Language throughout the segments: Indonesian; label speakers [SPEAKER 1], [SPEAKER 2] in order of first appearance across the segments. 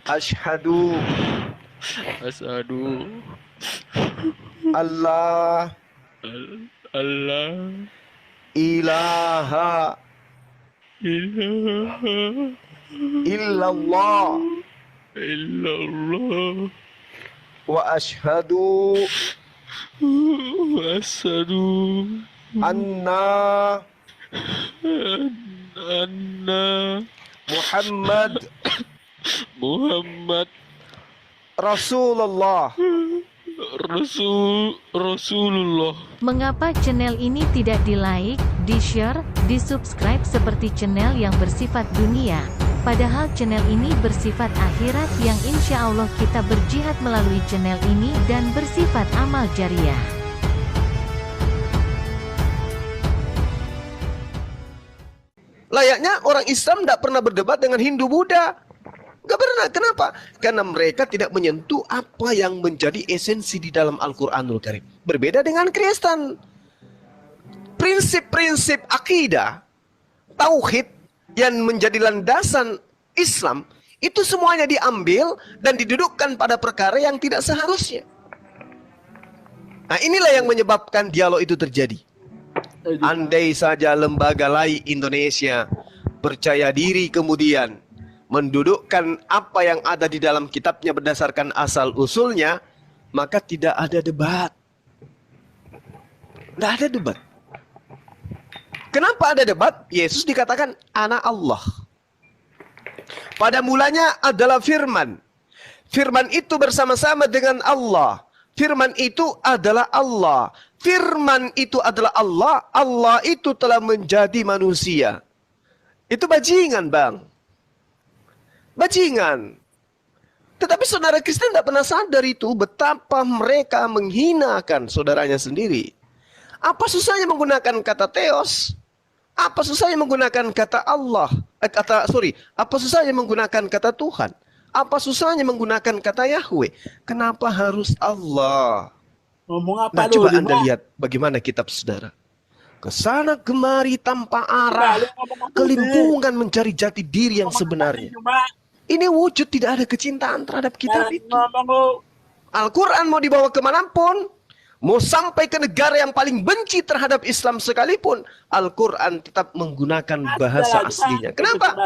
[SPEAKER 1] Asyhadu
[SPEAKER 2] Asyhadu
[SPEAKER 1] Allah
[SPEAKER 2] Allah
[SPEAKER 1] ilaha
[SPEAKER 2] ilaha
[SPEAKER 1] illallah
[SPEAKER 2] illallah
[SPEAKER 1] wa asyhadu
[SPEAKER 2] wa asyhadu
[SPEAKER 1] anna
[SPEAKER 2] anna
[SPEAKER 1] Muhammad
[SPEAKER 2] Muhammad
[SPEAKER 1] Rasulullah.
[SPEAKER 2] Rasulullah.
[SPEAKER 3] Mengapa channel ini tidak di-like, di-share, di-subscribe seperti channel yang bersifat dunia? Padahal channel ini bersifat akhirat yang insya Allah kita berjihad melalui channel ini dan bersifat amal jariah.
[SPEAKER 1] Layaknya orang Islam tidak pernah berdebat dengan Hindu Buddha. Gak pernah. Kenapa? Karena mereka tidak menyentuh apa yang menjadi esensi di dalam Al-Quranul Karim. Berbeda dengan Kristen. Prinsip-prinsip akidah, tauhid yang menjadi landasan Islam, itu semuanya diambil dan didudukkan pada perkara yang tidak seharusnya. Nah, inilah yang menyebabkan dialog itu terjadi. Andai saja lembaga lain Indonesia percaya diri kemudian mendudukkan apa yang ada di dalam kitabnya berdasarkan asal-usulnya, maka tidak ada debat. Tidak ada debat. Kenapa ada debat? Yesus dikatakan anak Allah. Pada mulanya adalah firman. Firman itu bersama-sama dengan Allah. Firman itu adalah Allah. Firman itu adalah Allah. Allah itu telah menjadi manusia. Itu bajingan, Bang. Bajingan. Tetapi saudara Kristen tidak pernah sadar itu betapa mereka menghinakan saudaranya sendiri. Apa susahnya menggunakan kata theos? Apa susahnya menggunakan kata Allah? Apa susahnya menggunakan kata Tuhan? Apa susahnya menggunakan kata Yahweh? Kenapa harus Allah?
[SPEAKER 4] Ngomong apa
[SPEAKER 1] Nah,
[SPEAKER 4] lu?
[SPEAKER 1] coba Anda lihat bagaimana kitab saudara. Kesana kemari tanpa arah, kelimpungan mencari jati diri yang sebenarnya. Ini wujud tidak ada kecintaan terhadap kitab itu. Al-Quran mau dibawa kemanapun, mau sampai ke negara yang paling benci terhadap Islam sekalipun, Al-Quran tetap menggunakan bahasa aslinya. Kenapa?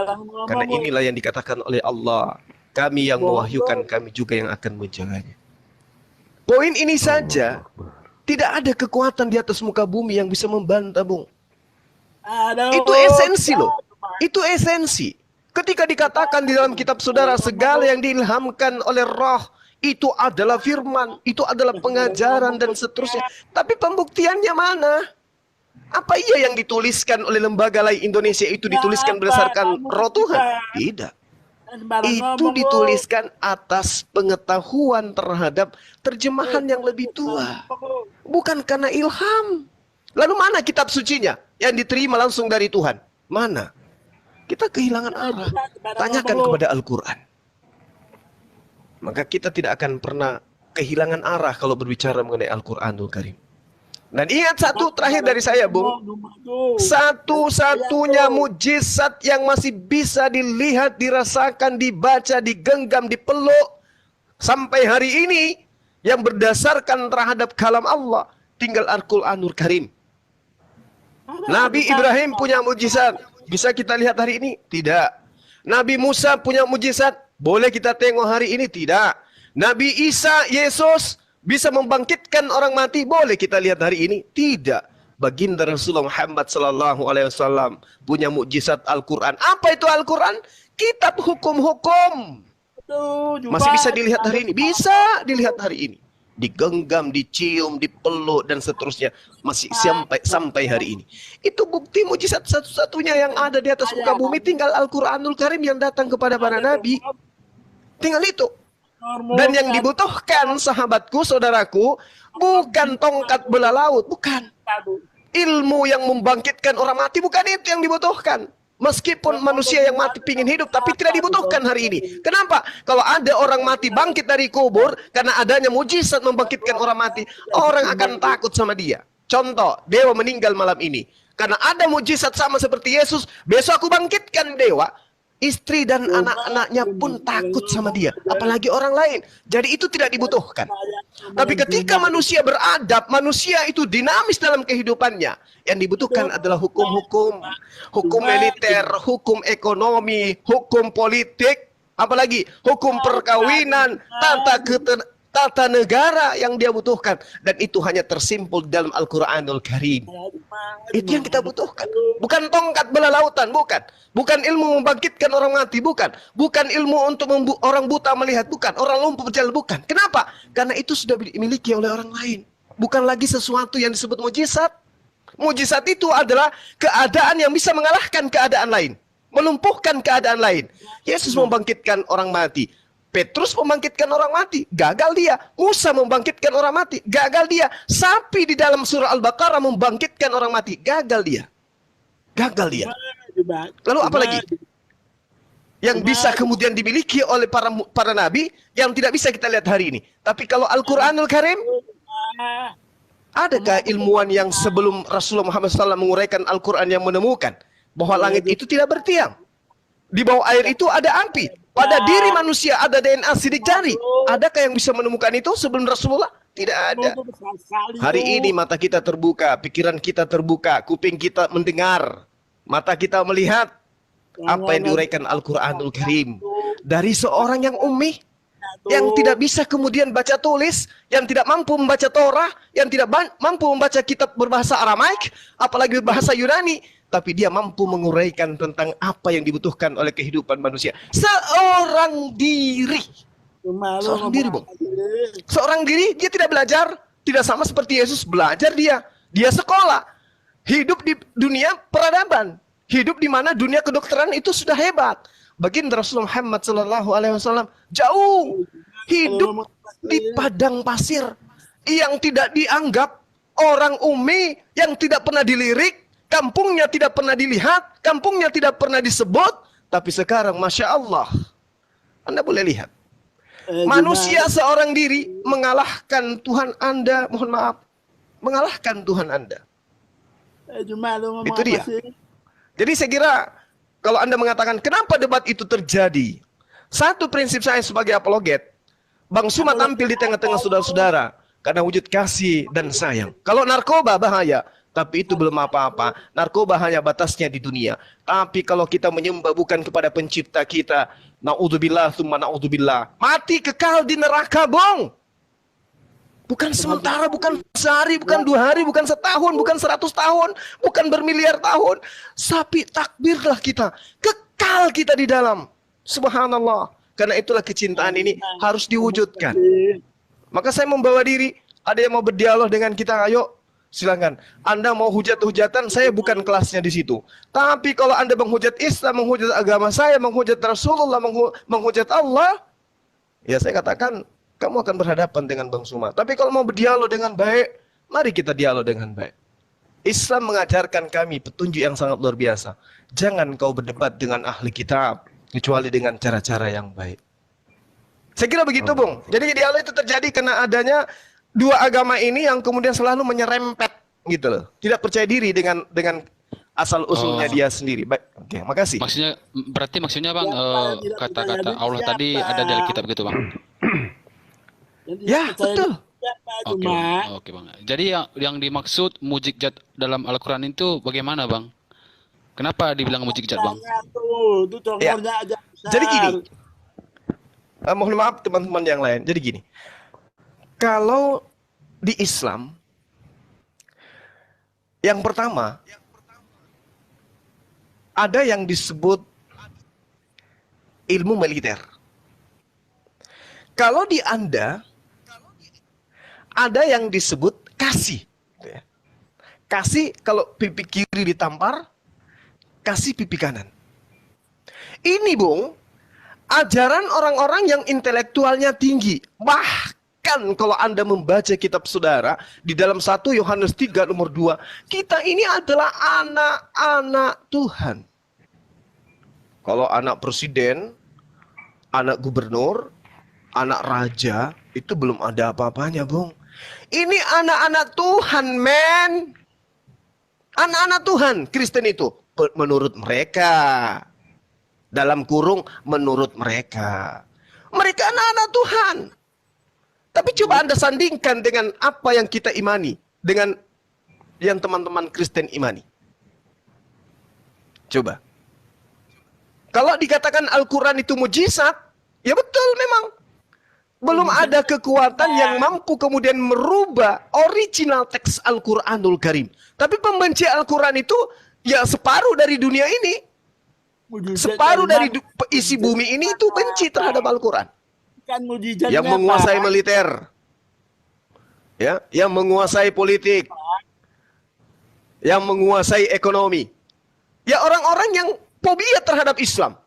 [SPEAKER 1] Karena inilah yang dikatakan oleh Allah. Kami yang mewahyukan, kami juga yang akan menjaganya. Poin ini saja, tidak ada kekuatan di atas muka bumi yang bisa membantah, Bung. Itu esensi loh. Itu esensi. Ketika dikatakan di dalam kitab saudara, segala yang diilhamkan oleh roh, itu adalah firman, itu adalah pengajaran dan seterusnya. Tapi pembuktiannya mana? Apa iya yang dituliskan oleh lembaga lain Indonesia itu dituliskan berdasarkan roh Tuhan? Tidak. Itu dituliskan atas pengetahuan terhadap terjemahan yang lebih tua. Bukan karena ilham. Lalu mana kitab sucinya yang diterima langsung dari Tuhan? Mana? Kita kehilangan arah. Tanyakan kepada Al-Quran. Maka kita tidak akan pernah kehilangan arah kalau berbicara mengenai Al-Quranul Karim. Dan ingat satu terakhir dari saya, Bung. Satu-satunya mujizat yang masih bisa dilihat, dirasakan, dibaca, digenggam, dipeluk sampai hari ini yang berdasarkan terhadap kalam Allah tinggal Al-Quranul Karim. Nabi Ibrahim punya mujizat. Bisa kita lihat hari ini? Tidak. Nabi Musa punya mujizat. Boleh kita tengok hari ini? Tidak. Nabi Isa, Yesus bisa membangkitkan orang mati. Boleh kita lihat hari ini? Tidak. Baginda Rasulullah Muhammad SAW punya mukjizat Al-Quran. Apa itu Al-Quran? Kitab hukum-hukum. Masih bisa dilihat hari ini? Bisa dilihat hari ini. Digenggam, dicium, dipeluk dan seterusnya, masih sampai hari ini. Itu bukti mujizat satu-satunya yang ada di atas muka bumi, tinggal Al-Quranul Karim yang datang kepada para nabi. Tinggal itu. Dan yang dibutuhkan sahabatku, saudaraku, bukan tongkat bela laut, bukan. Ilmu yang membangkitkan orang mati, bukan itu yang dibutuhkan. Meskipun manusia yang mati pingin hidup, tapi tidak dibutuhkan hari ini. Kenapa? Kalau ada orang mati bangkit dari kubur, karena adanya mujizat membangkitkan orang mati, orang akan takut sama dia. Contoh, dewa meninggal malam ini. Karena ada mujizat sama seperti Yesus, besok aku bangkitkan dewa. Istri dan anak-anaknya pun takut sama dia, apalagi orang lain. Jadi itu tidak dibutuhkan. Tapi ketika manusia beradab, manusia itu dinamis dalam kehidupannya. Yang dibutuhkan adalah hukum-hukum, hukum militer, hukum ekonomi, hukum politik, apalagi hukum perkawinan, tata negara yang dia butuhkan. Dan itu hanya tersimpul dalam Al-Quranul Karim. Itu yang kita butuhkan. Bukan tongkat bela lautan, bukan. Bukan ilmu membangkitkan orang mati, bukan. Bukan ilmu untuk orang buta melihat, bukan. Orang lumpuh berjalan, bukan. Kenapa? Karena itu sudah dimiliki oleh orang lain. Bukan lagi sesuatu yang disebut mujizat. Mujizat itu adalah keadaan yang bisa mengalahkan keadaan lain. Melumpuhkan keadaan lain. Yesus membangkitkan orang mati. Petrus membangkitkan orang mati, gagal dia. Musa membangkitkan orang mati, gagal dia. Sapi di dalam surah Al-Baqarah membangkitkan orang mati, gagal dia. Gagal dia. Lalu apa lagi? Yang bisa kemudian dimiliki oleh para nabi yang tidak bisa kita lihat hari ini. Tapi kalau Al-Quranul Karim, adakah ilmuwan yang sebelum Rasulullah Muhammad SAW menguraikan Al-Quran yang menemukan bahwa langit itu tidak bertiang? Di bawah air itu ada api. Pada diri manusia ada DNA sidik jari. Adakah yang bisa menemukan itu sebelum Rasulullah? Tidak ada. Hari ini mata kita terbuka, pikiran kita terbuka, kuping kita mendengar, mata kita melihat apa yang diuraikan Al-Quranul Karim. Dari seorang yang ummi, yang tidak bisa kemudian baca tulis, yang tidak mampu membaca Torah, yang tidak mampu membaca kitab berbahasa Aramaik, apalagi berbahasa Yunani, tapi dia mampu menguraikan tentang apa yang dibutuhkan oleh kehidupan manusia. Seorang diri. Seorang diri, Bung. Seorang diri, dia tidak belajar. Tidak sama seperti Yesus belajar dia. Dia sekolah. Hidup di dunia peradaban. Hidup di mana dunia kedokteran itu sudah hebat. Baginda Rasulullah Muhammad SAW jauh. Hidup di padang pasir. Yang tidak dianggap orang ummi. Yang tidak pernah dilirik. Kampungnya tidak pernah dilihat, kampungnya tidak pernah disebut, tapi sekarang Masya Allah, Anda boleh lihat. Manusia seorang diri mengalahkan Tuhan Anda, mohon maaf, mengalahkan Tuhan Anda. Itu dia. Jadi saya kira, kalau Anda mengatakan, kenapa debat itu terjadi? Satu prinsip saya sebagai apologet, Bang Suma tampil di tengah-tengah saudara-saudara, karena wujud kasih dan sayang. Kalau narkoba bahaya, tapi itu belum apa-apa. Narkoba hanya batasnya di dunia. Tapi kalau kita menyembah bukan kepada pencipta kita, na'udzubillah, summa na'udzubillah, mati kekal di neraka, Bung. Bukan sementara, bukan sehari, bukan 2 hari, bukan setahun, bukan 100 tahun, bukan bermiliar tahun. Tapi takbirlah kita. Kekal kita di dalam. Subhanallah. Karena itulah kecintaan ini harus diwujudkan. Maka saya membawa diri. Ada yang mau berdialog dengan kita, ayo. Silakan. Anda mau hujat-hujatan, saya bukan kelasnya di situ. Tapi kalau Anda menghujat Islam, menghujat agama saya, menghujat Rasulullah, menghujat Allah, ya saya katakan, kamu akan berhadapan dengan Bang Suma. Tapi kalau mau berdialog dengan baik, mari kita dialog dengan baik. Islam mengajarkan kami petunjuk yang sangat luar biasa. Jangan kau berdebat dengan ahli kitab, kecuali dengan cara-cara yang baik. Saya kira begitu, Bung. Jadi dialog itu terjadi karena adanya dua agama ini yang kemudian selalu menyerempet gitu loh. Tidak percaya diri dengan asal usulnya dia sendiri. Baik, oke, makasih.
[SPEAKER 2] Maksudnya Bang, kata-kata Allah tadi ada di Alkitab gitu, Bang.
[SPEAKER 1] Ya, betul.
[SPEAKER 2] Oke, Bang. Jadi yang dimaksud mujizat dalam Al-Qur'an itu bagaimana, Bang? Kenapa dibilang mujizat, Bang?
[SPEAKER 1] Ya. Jadi gini. Mohon maaf teman-teman yang lain. Jadi gini. Kalau di Islam, yang pertama, ada yang disebut ilmu militer. Kalau di Anda, ada yang disebut kasih. Kasih kalau pipi kiri ditampar, kasih pipi kanan. Ini, Bung, ajaran orang-orang yang intelektualnya tinggi. Bahkan kalau Anda membaca kitab saudara, di dalam 1 Yohanes 3 nomor 2, kita ini adalah anak-anak Tuhan. Kalau anak presiden, anak gubernur, anak raja, itu belum ada apa-apanya, Bung. Ini anak-anak Tuhan, men. Anak-anak Tuhan, Kristen itu. Menurut mereka. Dalam kurung menurut mereka. Mereka anak-anak Tuhan. Tapi coba Anda sandingkan dengan apa yang kita imani. Dengan yang teman-teman Kristen imani. Coba. Kalau dikatakan Al-Quran itu mujizat, ya betul memang. Belum ada kekuatan yang mampu kemudian merubah original teks Al-Quranul Karim. Tapi pembenci Al-Quran itu ya separuh dari dunia ini. Separuh dari isi bumi ini itu benci terhadap Al-Quran. Yang menguasai militer. Ya, yang menguasai politik. Yang menguasai ekonomi. Ya orang-orang yang fobia terhadap Islam.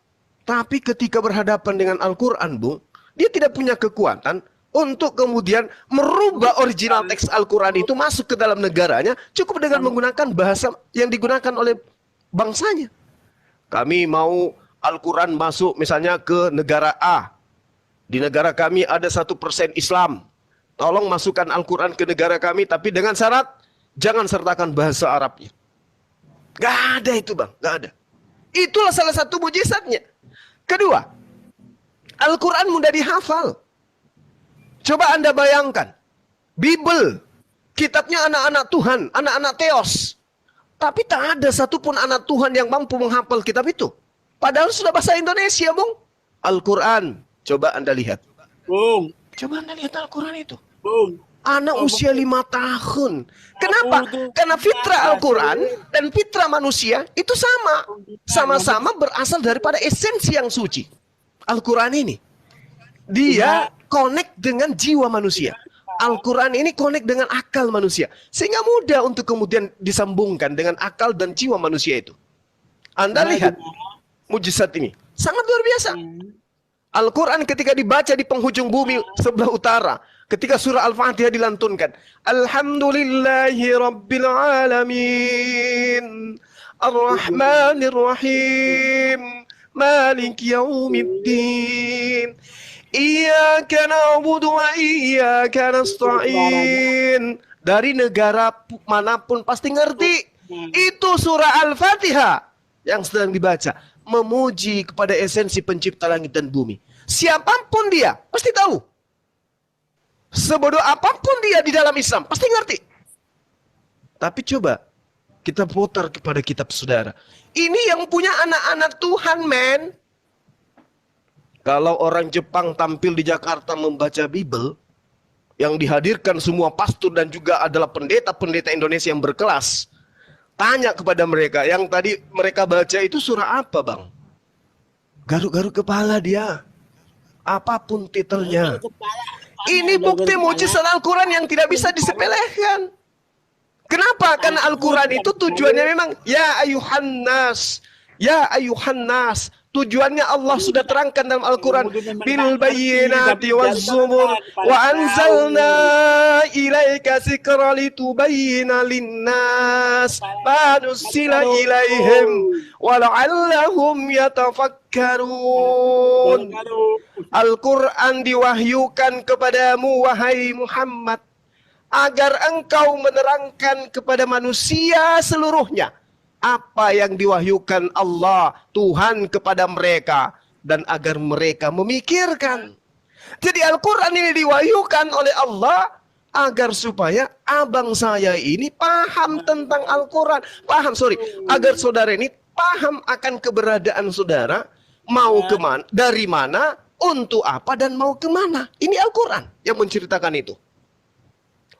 [SPEAKER 1] Tapi ketika berhadapan dengan Al-Quran, Bung, dia tidak punya kekuatan untuk kemudian merubah original teks Al-Quran itu masuk ke dalam negaranya cukup dengan menggunakan bahasa yang digunakan oleh bangsanya. Kami mau Al-Quran masuk misalnya ke negara A. Di negara kami ada 1% Islam. Tolong masukkan Al-Quran ke negara kami tapi dengan syarat jangan sertakan bahasa Arabnya. Gak ada itu bang, gak ada. Itulah salah satu mujizatnya. Kedua, Al-Quran mudah dihafal. Coba Anda bayangkan. Bible, kitabnya anak-anak Tuhan, anak-anak Theos. Tapi tak ada satupun anak Tuhan yang mampu menghafal kitab itu. Padahal sudah bahasa Indonesia, Bung. Al-Quran, coba Anda lihat.
[SPEAKER 4] Bung.
[SPEAKER 1] Coba Anda lihat Al-Quran itu.
[SPEAKER 4] Bung.
[SPEAKER 1] Anak usia 5 tahun. Kenapa? Karena fitrah Al-Quran dan fitrah manusia itu sama. Sama-sama berasal daripada esensi yang suci. Al-Quran ini. Dia connect dengan jiwa manusia. Al-Quran ini connect dengan akal manusia. Sehingga mudah untuk kemudian disambungkan dengan akal dan jiwa manusia itu. Anda lihat mujizat ini. Sangat luar biasa. Al-Quran ketika dibaca di penghujung bumi sebelah utara. Ketika surah Al-Fatihah dilantunkan. Alhamdulillahi Rabbil Alamin. Ar-Rahmanir-Rahim. Malik Yaumiddin. Iyyaka na'budu wa iyyaka nasta'in. Dari negara manapun pasti ngerti. Itu surah Al-Fatihah yang sedang dibaca. Memuji kepada esensi pencipta langit dan bumi. Siapapun dia, pasti tahu. Sebodoh apapun dia di dalam Islam, pasti ngerti. Tapi coba, kita putar kepada kitab saudara. Ini yang punya anak-anak Tuhan, men. Kalau orang Jepang tampil di Jakarta membaca Bible, yang dihadirkan semua pastor dan juga adalah pendeta-pendeta Indonesia yang berkelas. Tanya kepada mereka, yang tadi mereka baca itu surah apa, Bang? Garuk-garuk kepala dia. Apapun titelnya. Ini bukti mujizat Al-Quran yang tidak bisa disepelekan. Kenapa? Karena Al-Quran itu tujuannya memang ya ayuhan nas. Ya ayuhan nas. Tujuannya Allah sudah terangkan dalam Al-Quran. Bil bayyinati waz zubur wa anzalna ilaika zikra litubayyina linnas ma nuzila ilaihim wa la'allahum yatafakkarun. Al-Quran diwahyukan kepadamu wahai Muhammad agar engkau menerangkan kepada manusia seluruhnya apa yang diwahyukan Allah Tuhan kepada mereka dan agar mereka memikirkan. Jadi Al-Quran ini diwahyukan oleh Allah agar supaya abang saya ini paham tentang Al-Quran, agar saudara ini paham akan keberadaan saudara, mau kemana, dari mana, untuk apa dan mau kemana. Ini Al-Quran yang menceritakan itu.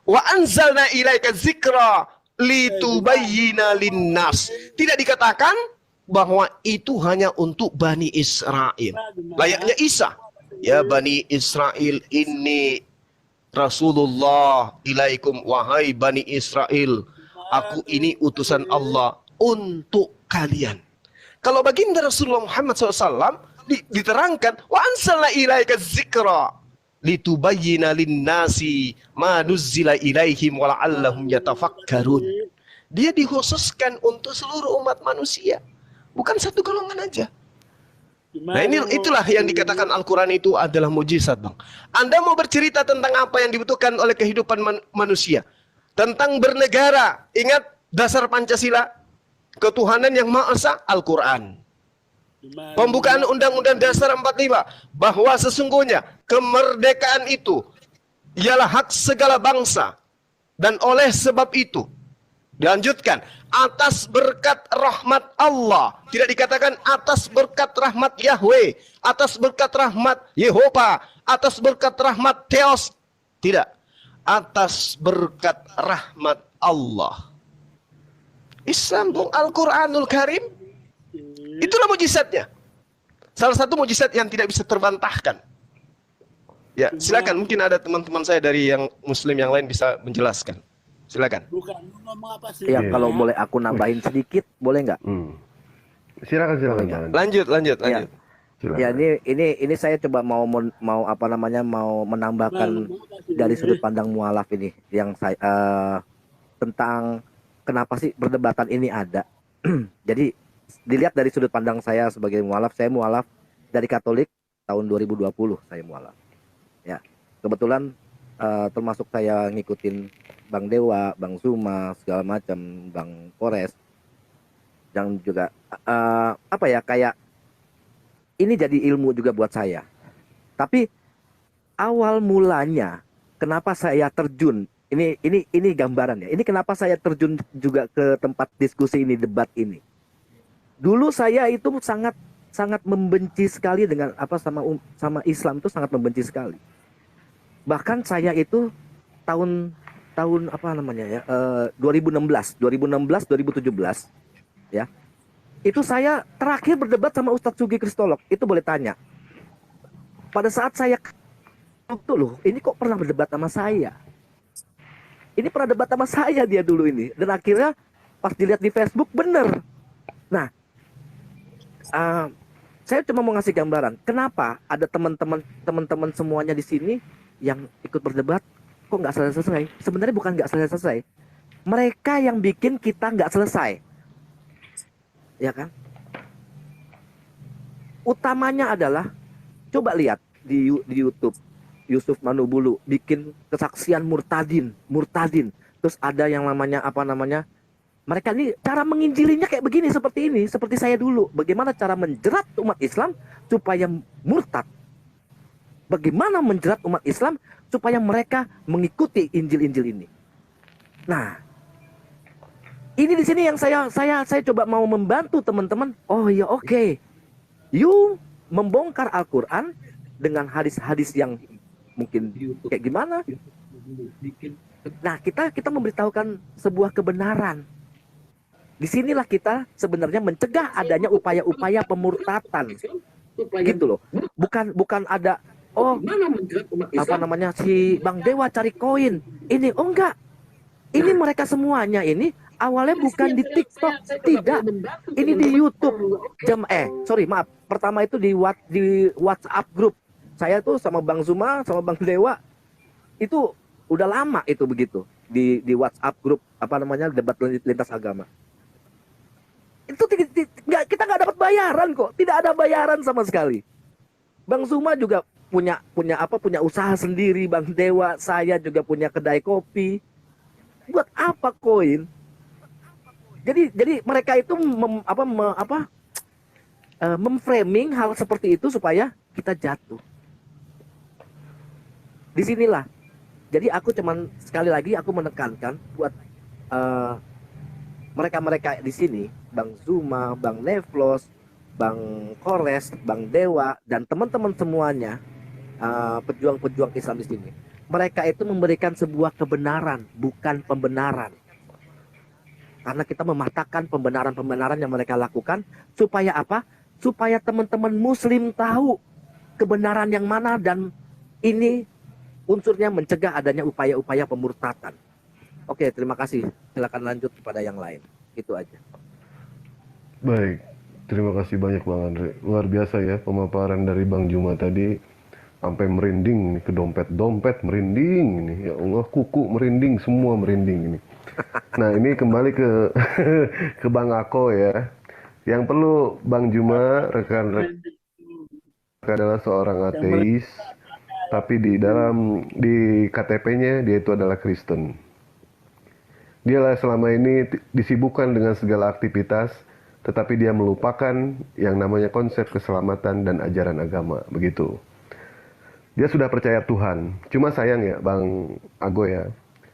[SPEAKER 1] Wa anzalna ilaika zikra litubayyina linnas. Tidak dikatakan bahwa itu hanya untuk Bani Israel. Layaknya Isa. Ya Bani Israel, ini Rasulullah ilaikum, wahai Bani Israel, aku ini utusan Allah untuk kalian. Kalau baginda Rasulullah Muhammad SAW diterangkan, wa anzalna ilaika zikra litubayyina linnasi ma nuzzila ilaihim wa la'allahum yatafakkarun. Dia dikhususkan untuk seluruh umat manusia, bukan satu golongan aja. Nah itulah yang dikatakan Al-Quran itu adalah mujizat, Bang. Anda mau bercerita tentang apa yang dibutuhkan oleh kehidupan manusia, tentang bernegara, ingat dasar Pancasila, ketuhanan yang Maha Esa, Al-Quran. Pembukaan Undang-Undang Dasar 45 bahwa sesungguhnya kemerdekaan itu ialah hak segala bangsa, dan oleh sebab itu dilanjutkan atas berkat rahmat Allah, tidak dikatakan atas berkat rahmat Yahweh, atas berkat rahmat Yehova, atas berkat rahmat Theos, tidak, atas berkat rahmat Allah. Islam Al-Quranul Karim, itulah mujizatnya. Salah satu mujizat yang tidak bisa terbantahkan. Ya, silakan. Mungkin ada teman-teman saya dari yang Muslim yang lain bisa menjelaskan. Silakan.
[SPEAKER 4] Bukan ngomong apa sih?
[SPEAKER 5] Ya, kalau boleh aku nambahin sedikit, boleh nggak?
[SPEAKER 6] Silakan.
[SPEAKER 1] Lanjut.
[SPEAKER 5] Ya, ya ini saya coba mau apa namanya mau menambahkan dari sudut pandang mualaf ini yang saya tentang kenapa sih perdebatan ini ada. Jadi dilihat dari sudut pandang saya sebagai mualaf, saya mualaf dari Katolik tahun 2020 saya mualaf. Ya, kebetulan termasuk saya ngikutin Bang Dewa, Bang Zuma, segala macam, Bang Kores, yang juga apa ya, kayak ini jadi ilmu juga buat saya. Tapi awal mulanya kenapa saya terjun, ini gambaran ya. Ini kenapa saya terjun juga ke tempat diskusi ini, debat ini. Dulu saya itu sangat membenci sekali dengan apa sama Islam, itu sangat membenci sekali. Bahkan saya itu tahun apa namanya ya, 2016 2017 ya. Itu saya terakhir berdebat sama Ustadz Sugi Kristolog. Itu boleh tanya. Pada saat saya itu loh, ini kok pernah berdebat sama saya. Ini pernah debat sama saya dia dulu ini. Dan akhirnya pas dilihat di Facebook bener. Nah, saya cuma mau ngasih gambaran. Kenapa ada teman-teman semuanya di sini yang ikut berdebat kok nggak selesai? Sebenarnya bukan nggak selesai. Mereka yang bikin kita nggak selesai. Ya kan? Utamanya adalah coba lihat di YouTube Yusuf Manubulu bikin kesaksian murtadin. Terus ada yang namanya apa namanya? Mereka ini cara menginjilinya kayak begini, seperti ini, seperti saya dulu. Bagaimana cara menjerat umat Islam supaya murtad? Bagaimana menjerat umat Islam supaya mereka mengikuti Injil-Injil ini? Nah, ini di sini yang saya coba mau membantu teman-teman. Oh ya oke. You membongkar Al-Quran dengan hadis-hadis yang mungkin kayak gimana? Nah, kita memberitahukan sebuah kebenaran. Disinilah kita sebenarnya mencegah adanya upaya-upaya pemurtatan, gitu loh. Bukan ada apa namanya si Bang Dewa cari koin ini, oh enggak. Ini mereka semuanya ini awalnya bukan di TikTok, tidak. Ini di YouTube. Maaf. Pertama itu di WhatsApp grup. Saya tuh sama Bang Zuma, sama Bang Dewa itu udah lama itu begitu di WhatsApp grup apa namanya debat lintas agama. Itu kita nggak dapat bayaran kok, tidak ada bayaran sama sekali. Bang Zuma juga punya usaha sendiri, Bang Dewa, saya juga punya kedai kopi. Buat apa koin? Jadi mereka itu memframing hal seperti itu supaya kita jatuh. Disinilah. Jadi aku cuman sekali lagi aku menekankan buat mereka-mereka di sini, Bang Zuma, Bang Nevlos, Bang Kores, Bang Dewa, dan teman-teman semuanya, pejuang-pejuang Islam di sini. Mereka itu memberikan sebuah kebenaran, bukan pembenaran. Karena kita mematahkan pembenaran-pembenaran yang mereka lakukan, supaya apa? Supaya teman-teman Muslim tahu kebenaran yang mana, dan ini unsurnya mencegah adanya upaya-upaya pemurtatan. Oke, terima kasih. Silakan lanjut kepada yang lain. Itu aja.
[SPEAKER 6] Baik, terima kasih banyak Bang Andre. Luar biasa ya pemaparan dari Bang Juma tadi, sampai merinding nih, ke dompet merinding ini. Ya Allah, kuku merinding, semua merinding ini. Nah, ini kembali ke Bang Ako ya. Yang perlu Bang Juma rekan-rekan adalah seorang ateis, tapi di KTP-nya dia itu adalah Kristen. Dialah selama ini disibukkan dengan segala aktivitas, tetapi dia melupakan yang namanya konsep keselamatan dan ajaran agama, begitu. Dia sudah percaya Tuhan, cuma sayang ya Bang Ago ya,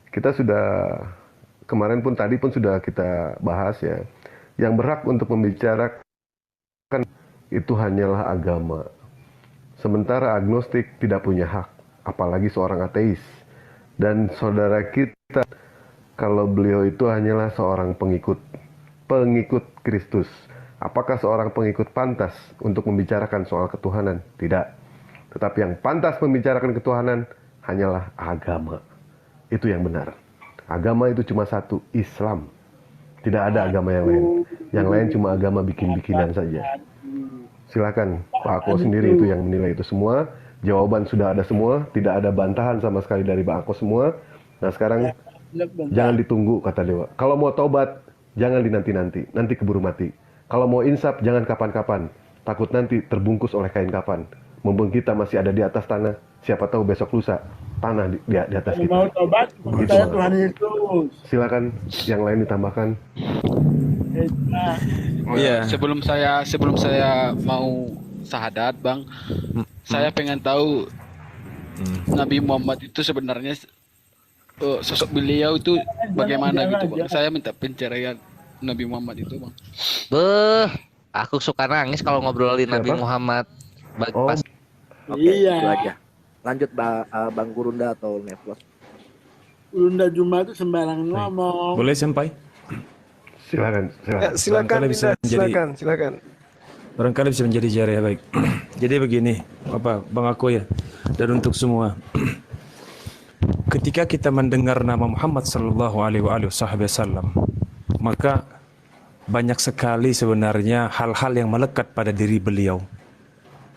[SPEAKER 6] kita sudah, kemarin pun tadi pun sudah kita bahas ya, yang berhak untuk membicarakan itu hanyalah agama. Sementara agnostik tidak punya hak, apalagi seorang ateis. Dan saudara kita, kalau beliau itu hanyalah seorang pengikut Kristus. Apakah seorang pengikut pantas untuk membicarakan soal ketuhanan? Tidak. Tetapi yang pantas membicarakan ketuhanan hanyalah agama. Itu yang benar. Agama itu cuma satu, Islam. Tidak ada agama yang lain. Yang lain cuma agama bikin-bikinan saja. Silakan, Pak Ako sendiri itu yang menilai itu semua. Jawaban sudah ada semua, tidak ada bantahan sama sekali dari Pak Ako semua. Nah sekarang jangan ditunggu, kata Dewa. Kalau mau taubat, jangan dinanti-nanti, nanti keburu mati. Kalau mau insaf, jangan kapan-kapan. Takut nanti terbungkus oleh kain kapan. Mumpung kita masih ada di atas tanah, siapa tahu besok lusa tanah di atas kita.
[SPEAKER 4] Mau tobat, percaya Tuhan Yesus.
[SPEAKER 6] Silakan, yang lain ditambahkan.
[SPEAKER 2] Sebelum saya mau syahadat, Bang, saya pengen tahu Nabi Muhammad itu sebenarnya sosok beliau itu bagaimana gitu, Bang. Saya minta pencerahan Nabi Muhammad itu, Bang.
[SPEAKER 7] Aku suka nangis kalau ngobrolin Nabi Muhammad. Pas.
[SPEAKER 5] Iya. Itu aja. Lanjut Bang Gurunda atau Neplos.
[SPEAKER 4] Gurunda Juma itu sembarangan ngomong.
[SPEAKER 8] Boleh sampai?
[SPEAKER 1] Silakan.
[SPEAKER 8] Barangkali bisa menjadi jariah baik. Jadi begini, Bang Ako ya, dan untuk semua. Ketika kita mendengar nama Muhammad sallallahu alaihi wasallam, maka banyak sekali sebenarnya hal-hal yang melekat pada diri beliau,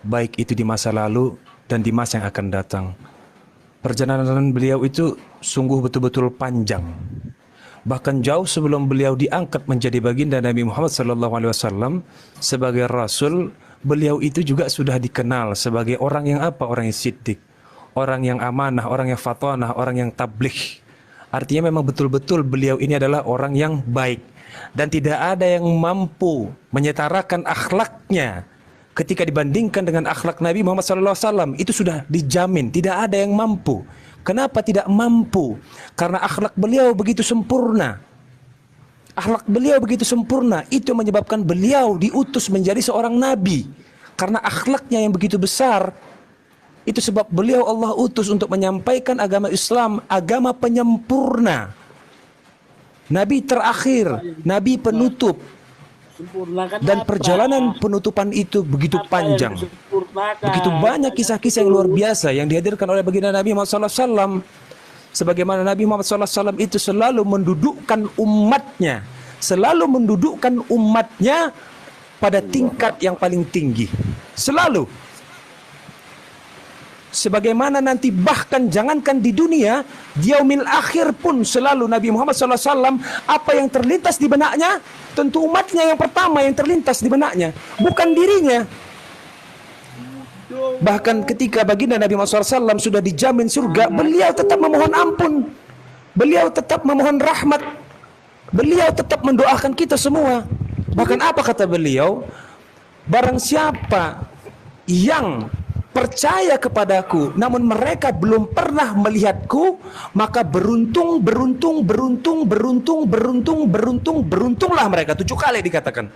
[SPEAKER 8] baik itu di masa lalu dan di masa yang akan datang. Perjalanan beliau itu sungguh betul-betul panjang. Bahkan jauh sebelum beliau diangkat menjadi baginda Nabi Muhammad SAW sebagai Rasul, beliau itu juga sudah dikenal sebagai orang yang apa? Orang yang siddiq, orang yang amanah, orang yang fatanah, orang yang tabligh. Artinya memang betul-betul beliau ini adalah orang yang baik. Dan tidak ada yang mampu menyetarakan akhlaknya ketika dibandingkan dengan akhlak Nabi Muhammad SAW. Itu sudah dijamin, tidak ada yang mampu. Kenapa tidak mampu? Karena akhlak beliau begitu sempurna. Akhlak beliau begitu sempurna. Itu menyebabkan beliau diutus menjadi seorang nabi. Karena akhlaknya yang begitu besar. Itu sebab beliau Allah utus untuk menyampaikan agama Islam, agama penyempurna. Nabi terakhir, nabi penutup. Dan perjalanan penutupan itu begitu panjang. Begitu banyak kisah-kisah yang luar biasa yang dihadirkan oleh baginda Nabi Muhammad SAW. Sebagaimana Nabi Muhammad SAW itu selalu mendudukkan umatnya. Selalu mendudukkan umatnya pada tingkat yang paling tinggi. Selalu. Sebagaimana nanti bahkan jangankan di dunia, di yaumil akhir pun selalu Nabi Muhammad SAW, apa yang terlintas di benaknya, tentu umatnya yang pertama yang terlintas di benaknya, bukan dirinya. Bahkan ketika baginda Nabi Muhammad SAW sudah dijamin surga, beliau tetap memohon ampun, beliau tetap memohon rahmat, beliau tetap mendoakan kita semua. Bahkan apa kata beliau? Barang siapa yang percaya kepadaku, namun mereka belum pernah melihatku, maka beruntunglah mereka. 7 kali dikatakan.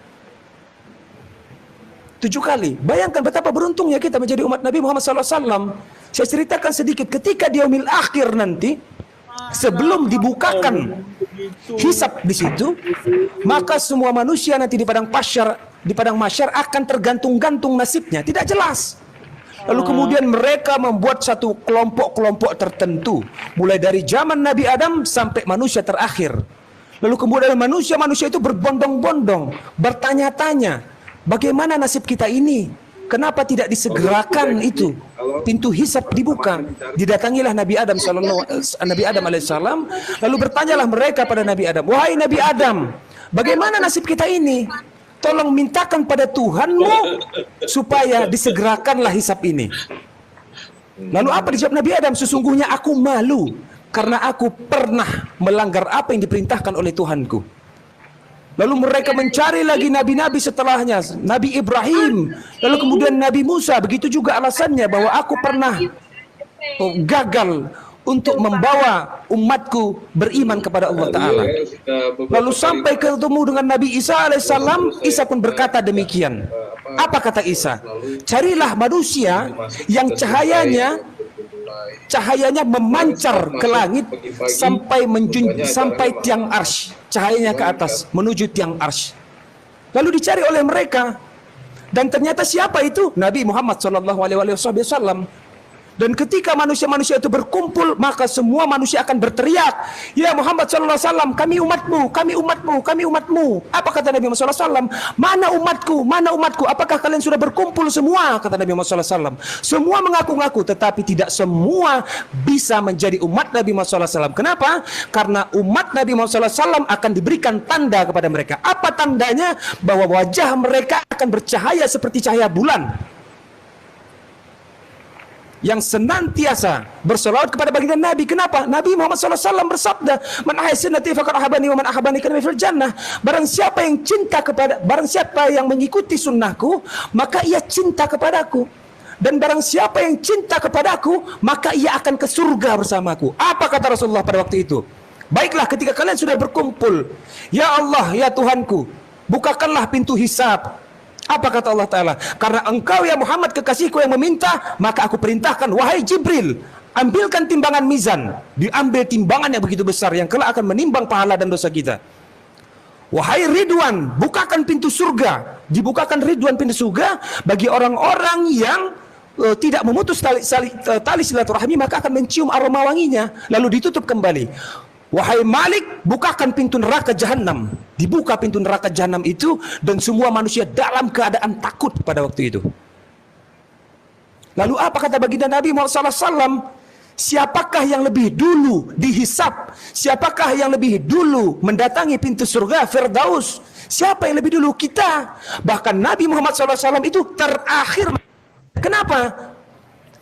[SPEAKER 8] 7 kali. Bayangkan betapa beruntungnya kita menjadi umat Nabi Muhammad SAW. Saya ceritakan sedikit. Ketika di yaumil akhir nanti, sebelum dibukakan hisab di situ, maka semua manusia nanti di padang mahsyar akan tergantung-gantung nasibnya. Tidak jelas. Lalu kemudian mereka membuat satu kelompok-kelompok tertentu, mulai dari zaman Nabi Adam sampai manusia terakhir. Lalu kemudian manusia-manusia itu berbondong-bondong, bertanya-tanya, bagaimana nasib kita ini? Kenapa tidak disegerakan itu? Pintu hisab dibuka. Didatangilah Nabi Adam alaihissalam, lalu bertanyalah mereka pada Nabi Adam, wahai Nabi Adam, bagaimana nasib kita ini? Tolong mintakan pada Tuhanmu supaya disegerakanlah hisab ini. Lalu apa dijawab Nabi Adam? Sesungguhnya aku malu karena aku pernah melanggar apa yang diperintahkan oleh Tuhanku. Lalu mereka mencari lagi nabi-nabi setelahnya, Nabi Ibrahim, lalu kemudian Nabi Musa. Begitu juga alasannya bahwa aku pernah gagal untuk membawa umatku beriman kepada Allah Ta'ala. Lalu sampai ketemu dengan Nabi Isa alaihissalam, Isa pun berkata demikian. Apa kata Isa? Carilah manusia yang cahayanya memancar ke langit sampai tiang arsy, cahayanya ke atas menuju tiang arsy. Lalu dicari oleh mereka, dan ternyata siapa itu? Nabi Muhammad SAW. Dan ketika manusia-manusia itu berkumpul, maka semua manusia akan berteriak, ya Muhammad SAW, kami umatmu, kami umatmu, kami umatmu. Apa kata Nabi Muhammad SAW? Mana umatku, mana umatku? Apakah kalian sudah berkumpul semua? Kata Nabi Muhammad SAW. Semua mengaku-ngaku, tetapi tidak semua bisa menjadi umat Nabi Muhammad SAW. Kenapa? Karena umat Nabi Muhammad SAW akan diberikan tanda kepada mereka. Apa tandanya? Bahwa wajah mereka akan bercahaya seperti cahaya bulan, yang senantiasa berselawat kepada baginda Nabi. Kenapa? Nabi Muhammad SAW bersabda, "Man ahsannati faqad ahabani wa man ahabani kana fil jannah." Barang siapa yang mengikuti sunnahku, maka ia cinta kepadaku. Dan barang siapa yang cinta kepadaku, maka ia akan ke surga bersamaku. Apa kata Rasulullah pada waktu itu? Baiklah, ketika kalian sudah berkumpul, ya Allah, ya Tuhanku, bukakanlah pintu hisab. Apa kata Allah Ta'ala? Karena engkau ya Muhammad kekasihku yang meminta, maka aku perintahkan, wahai Jibril, ambilkan timbangan mizan. Diambil timbangan yang begitu besar yang kelak akan menimbang pahala dan dosa kita. Wahai Ridwan, bukakan pintu surga. Dibukakan Ridwan pintu surga bagi orang-orang yang tidak memutus tali silaturahmi, maka akan mencium aroma wanginya, lalu ditutup kembali. Wahai Malik, bukakan pintu neraka jahanam. Dibuka pintu neraka jahanam itu, dan semua manusia dalam keadaan takut pada waktu itu. Lalu apa kata baginda Nabi Muhammad SAW? Siapakah yang lebih dulu dihisap? Siapakah yang lebih dulu mendatangi pintu surga Firdaus? Siapa yang lebih dulu? Kita. Bahkan Nabi Muhammad SAW itu terakhir. Kenapa?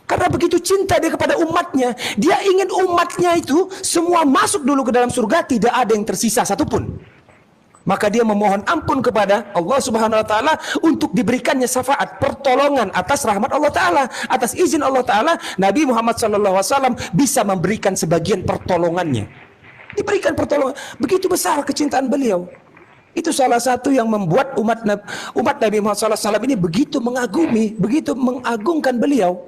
[SPEAKER 8] Karena begitu cinta dia kepada umatnya, dia ingin umatnya itu semua masuk dulu ke dalam surga, tidak ada yang tersisa satupun. Maka dia memohon ampun kepada Allah Subhanahu wa Ta'ala untuk diberikannya syafaat, pertolongan atas rahmat Allah Ta'ala, atas izin Allah Ta'ala. Nabi Muhammad SAW bisa memberikan sebagian pertolongannya. Diberikan pertolongan, begitu besar kecintaan beliau. Itu salah satu yang membuat umat Nabi Muhammad SAW ini begitu mengagumi, begitu mengagungkan beliau.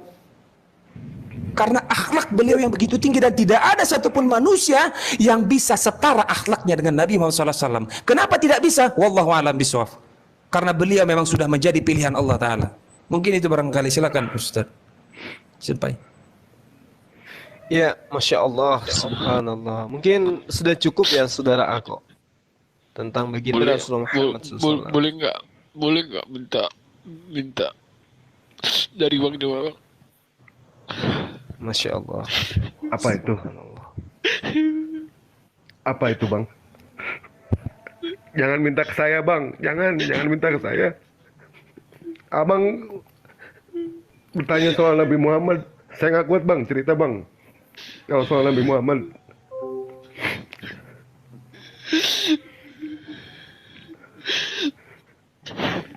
[SPEAKER 8] Karena akhlak beliau yang begitu tinggi, dan tidak ada satupun manusia yang bisa setara akhlaknya dengan Nabi Muhammad SAW. Kenapa tidak bisa? Wallahu a'lam bishawab. Karena beliau memang sudah menjadi pilihan Allah Ta'ala. Mungkin itu barangkali. Silakan Ustaz Silpai.
[SPEAKER 1] Ya, Masya Allah, Subhanallah. Mungkin sudah cukup ya saudara aku tentang baginda Rasulullah Muhammad SAW.
[SPEAKER 2] Boleh nggak minta dari Bang Dewa?
[SPEAKER 1] Masya Allah.
[SPEAKER 6] Apa itu? Apa itu, Bang? Jangan minta ke saya, Bang. Jangan minta ke saya. Abang bertanya soal Nabi Muhammad. Saya nggak kuat, Bang. Cerita, Bang. Kalau soal Nabi Muhammad.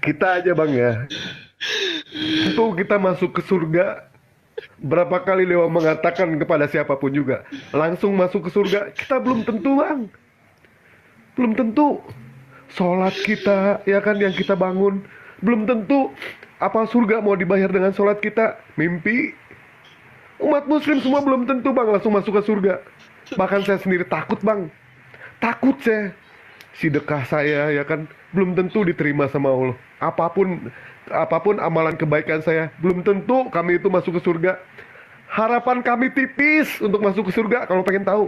[SPEAKER 6] Kita aja, Bang, ya. Untuk kita masuk ke surga, berapa kali Dewa mengatakan kepada siapapun juga, langsung masuk ke surga, kita belum tentu, Bang. Belum tentu. Sholat kita, ya kan, yang kita bangun, belum tentu. Apa surga mau dibayar dengan sholat kita? Mimpi. Umat muslim semua belum tentu, Bang, langsung masuk ke surga. Bahkan saya sendiri takut, Bang. Takut saya. Sedekah saya, ya kan, belum tentu diterima sama Allah. Apapun amalan kebaikan saya, belum tentu kami itu masuk ke surga. Harapan kami tipis untuk masuk ke surga. Kalau pengen tahu,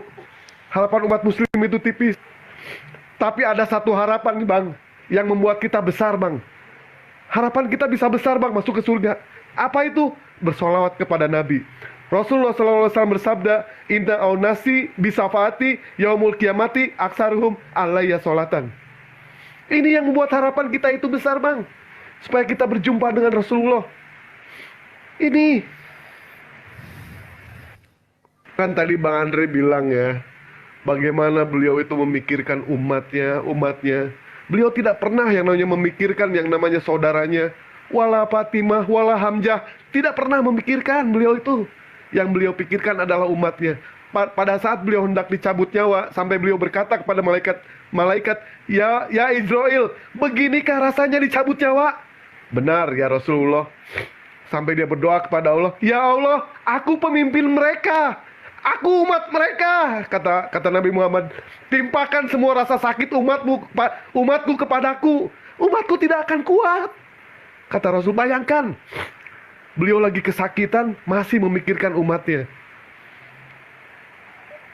[SPEAKER 6] harapan umat muslim itu tipis. Tapi ada satu harapan, Bang, yang membuat kita besar, Bang. Harapan kita bisa besar, Bang, masuk ke surga. Apa itu? Bersolawat kepada Nabi. Rasulullah SAW bersabda, "Inna aunasi bisafaati yaumul kiamati aksaruhum alayya sholatan." Ini yang membuat harapan kita itu besar, Bang. Supaya kita berjumpa dengan Rasulullah. Ini kan tadi Bang Andre bilang ya, bagaimana beliau itu memikirkan umatnya. Beliau tidak pernah yang namanya memikirkan yang namanya saudaranya, wala Fatimah, wala Hamzah, tidak pernah memikirkan beliau itu. Yang beliau pikirkan adalah umatnya. Pada saat beliau hendak dicabut nyawa, sampai beliau berkata kepada malaikat, ya Israel, beginikah rasanya dicabut nyawa? Benar ya Rasulullah. Sampai dia berdoa kepada Allah, ya Allah, aku pemimpin mereka, aku umat mereka. Kata Nabi Muhammad, timpakan semua rasa sakit umatku kepadaku, umatku tidak akan kuat. Kata Rasul, bayangkan, beliau lagi kesakitan, masih memikirkan umatnya.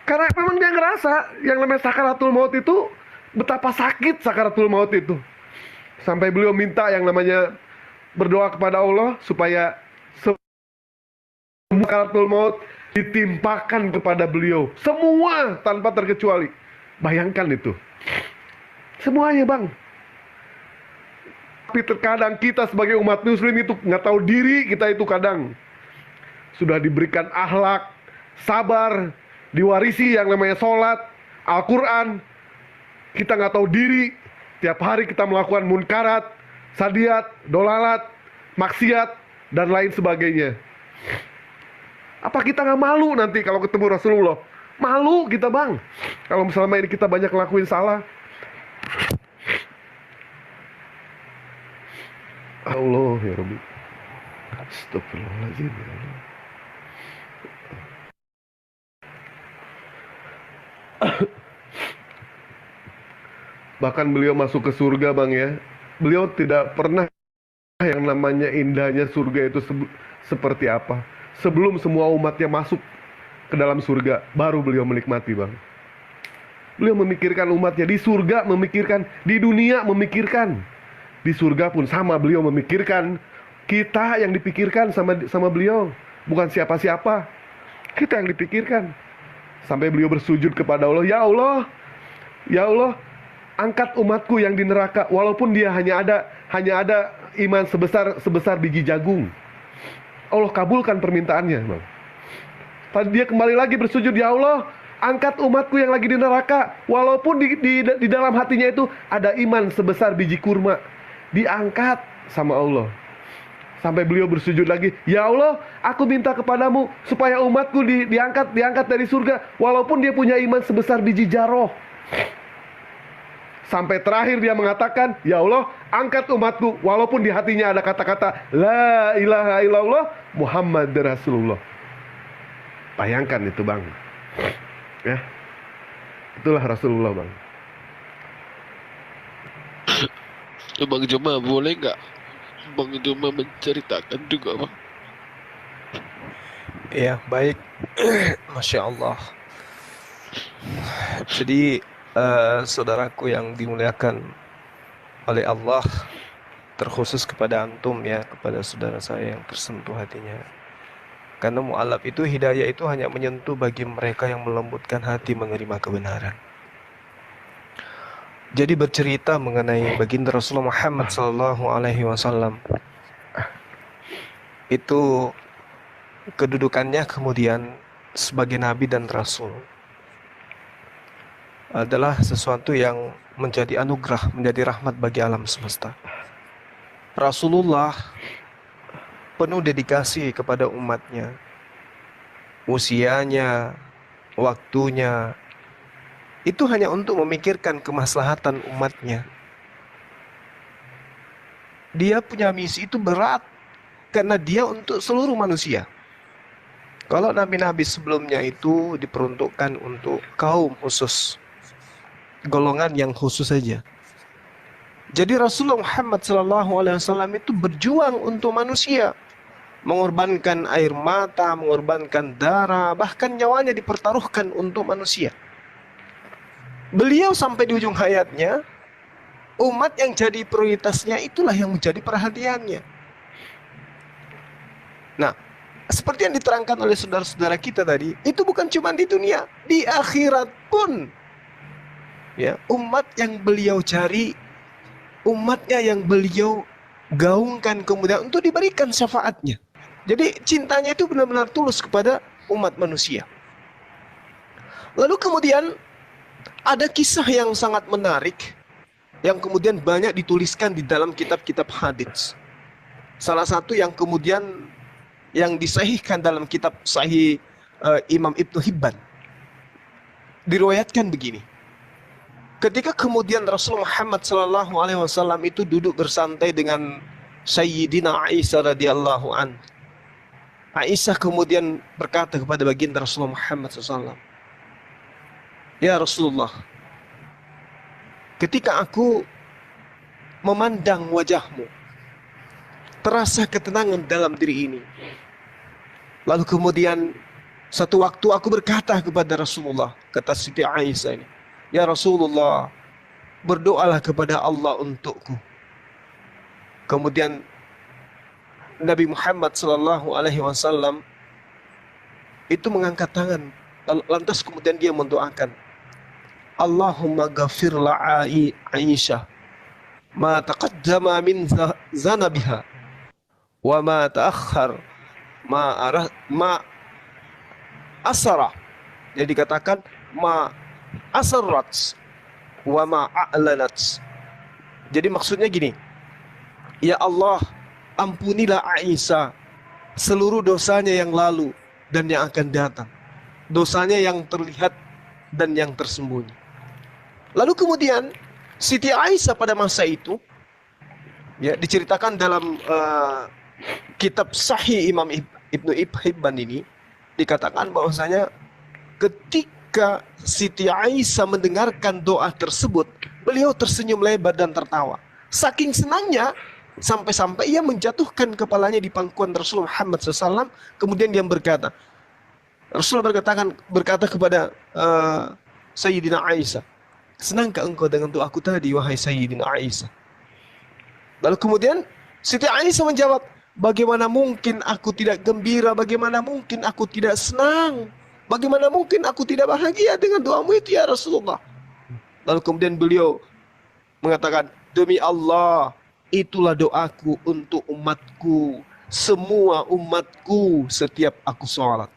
[SPEAKER 6] Karena memang dia ngerasa yang namanya sakaratul maut itu, betapa sakit sakaratul maut itu. Sampai beliau minta yang namanya berdoa kepada Allah supaya semua sakaratul maut ditimpakan kepada beliau. Semua tanpa terkecuali. Bayangkan itu. Semuanya bang. Tapi terkadang kita sebagai umat muslim itu nggak tahu diri kita itu kadang. Sudah diberikan akhlak, sabar, diwarisi yang namanya sholat, Al-Quran. Kita nggak tahu diri. Tiap hari kita melakukan munkarat, sadiat, dolalat, maksiat, dan lain sebagainya. Apa kita nggak malu nanti kalau ketemu Rasulullah? Malu kita bang. Kalau selama ini kita banyak lakuin salah. Allah ya Rabbi. Astagfirullahaladzim ya Allah. Bahkan beliau masuk ke surga bang ya. Beliau tidak pernah yang namanya indahnya surga itu seperti apa. Sebelum semua umatnya masuk ke dalam surga, baru beliau menikmati bang. Beliau memikirkan umatnya di surga, memikirkan di dunia, memikirkan di surga pun sama. Beliau memikirkan kita, yang dipikirkan sama beliau, bukan siapa-siapa. Kita yang dipikirkan. Sampai beliau bersujud kepada Allah, ya Allah, angkat umatku yang di neraka, walaupun dia hanya ada iman sebesar biji jagung. Allah kabulkan permintaannya, bang. Tadi dia kembali lagi bersujud, ya Allah, angkat umatku yang lagi di neraka, walaupun di dalam hatinya itu ada iman sebesar biji kurma. Diangkat sama Allah. Sampai beliau bersujud lagi, ya Allah, aku minta kepadamu supaya umatku diangkat dari surga, walaupun dia punya iman sebesar biji jaroh. Sampai terakhir dia mengatakan, ya Allah, angkat umatku, walaupun di hatinya ada kata-kata la ilaha illallah Muhammad Rasulullah. Bayangkan itu bang. Ya, itulah Rasulullah bang.
[SPEAKER 2] Bang Joma, boleh nggak Bang Joma menceritakan juga bang?
[SPEAKER 9] Ya, baik. Masya Allah. Jadi, saudaraku yang dimuliakan oleh Allah, terkhusus kepada antum ya, kepada saudara saya yang tersentuh hatinya. Karena mu'alaf itu, hidayah itu hanya menyentuh bagi mereka yang melembutkan hati menerima kebenaran. Jadi bercerita mengenai baginda Rasulullah Muhammad SAW, itu kedudukannya kemudian sebagai nabi dan rasul adalah sesuatu yang menjadi anugerah, menjadi rahmat bagi alam semesta. Rasulullah penuh dedikasi kepada umatnya, usianya, waktunya, itu hanya untuk memikirkan kemaslahatan umatnya. Dia punya misi itu berat, karena dia untuk seluruh manusia. Kalau nabi-nabi sebelumnya itu diperuntukkan untuk kaum khusus, golongan yang khusus saja. Jadi Rasulullah Muhammad SAW itu berjuang untuk manusia, mengorbankan air mata, mengorbankan darah, bahkan nyawanya dipertaruhkan untuk manusia. Beliau sampai di ujung hayatnya, umat yang jadi prioritasnya itulah yang menjadi perhatiannya. Nah, seperti yang diterangkan oleh saudara-saudara kita tadi, itu bukan cuma di dunia, di akhirat pun. Ya, umat yang beliau cari, umatnya yang beliau gaungkan kemudian untuk diberikan syafaatnya. Jadi cintanya itu benar-benar tulus kepada umat manusia. Lalu kemudian ada kisah yang sangat menarik
[SPEAKER 1] yang kemudian banyak dituliskan di dalam kitab-kitab hadits. Salah satu yang kemudian yang disahihkan dalam kitab Sahih Imam Ibnu Hibban. Diriwayatkan begini. Ketika kemudian Rasulullah Muhammad SAW itu duduk bersantai dengan Sayyidina Aisyah radhiyallahu an. Aisyah kemudian berkata kepada baginda Rasulullah Muhammad SAW, "Ya Rasulullah, ketika aku memandang wajahmu, terasa ketenangan dalam diri ini. Lalu kemudian satu waktu aku berkata kepada Rasulullah," kata Siti Aisyah ini, "Ya Rasulullah, berdoalah kepada Allah untukku." Kemudian Nabi Muhammad SAW itu mengangkat tangan, lantas kemudian dia mendoakan, "Allahumma ghafir la'i Aisyah ma taqaddama min zanabiha wa ma ta'akhkhar ma asara." Jadi dikatakan ma asarrat wa ma a'lanat. Jadi maksudnya gini, ya Allah, ampunilah Aisyah seluruh dosanya yang lalu dan yang akan datang, dosanya yang terlihat dan yang tersembunyi. Lalu kemudian Siti Aisyah pada masa itu, ya, diceritakan dalam kitab Sahih Imam Ibnu Hibban ini, dikatakan bahwasanya ketika Siti Aisyah mendengarkan doa tersebut, beliau tersenyum lebar dan tertawa. Saking senangnya, sampai-sampai ia menjatuhkan kepalanya di pangkuan Rasulullah Muhammad SAW. Kemudian dia berkata, Rasulullah berkata kepada Sayyidina Aisyah, "Senangkah engkau dengan doaku tadi, wahai Sayyidina Aisyah?" Lalu kemudian Siti Aisyah menjawab, "Bagaimana mungkin aku tidak gembira? Bagaimana mungkin aku tidak senang? Bagaimana mungkin aku tidak bahagia dengan doamu itu, ya Rasulullah?" Lalu kemudian beliau mengatakan, "Demi Allah, itulah doaku untuk umatku, semua umatku setiap aku sholat."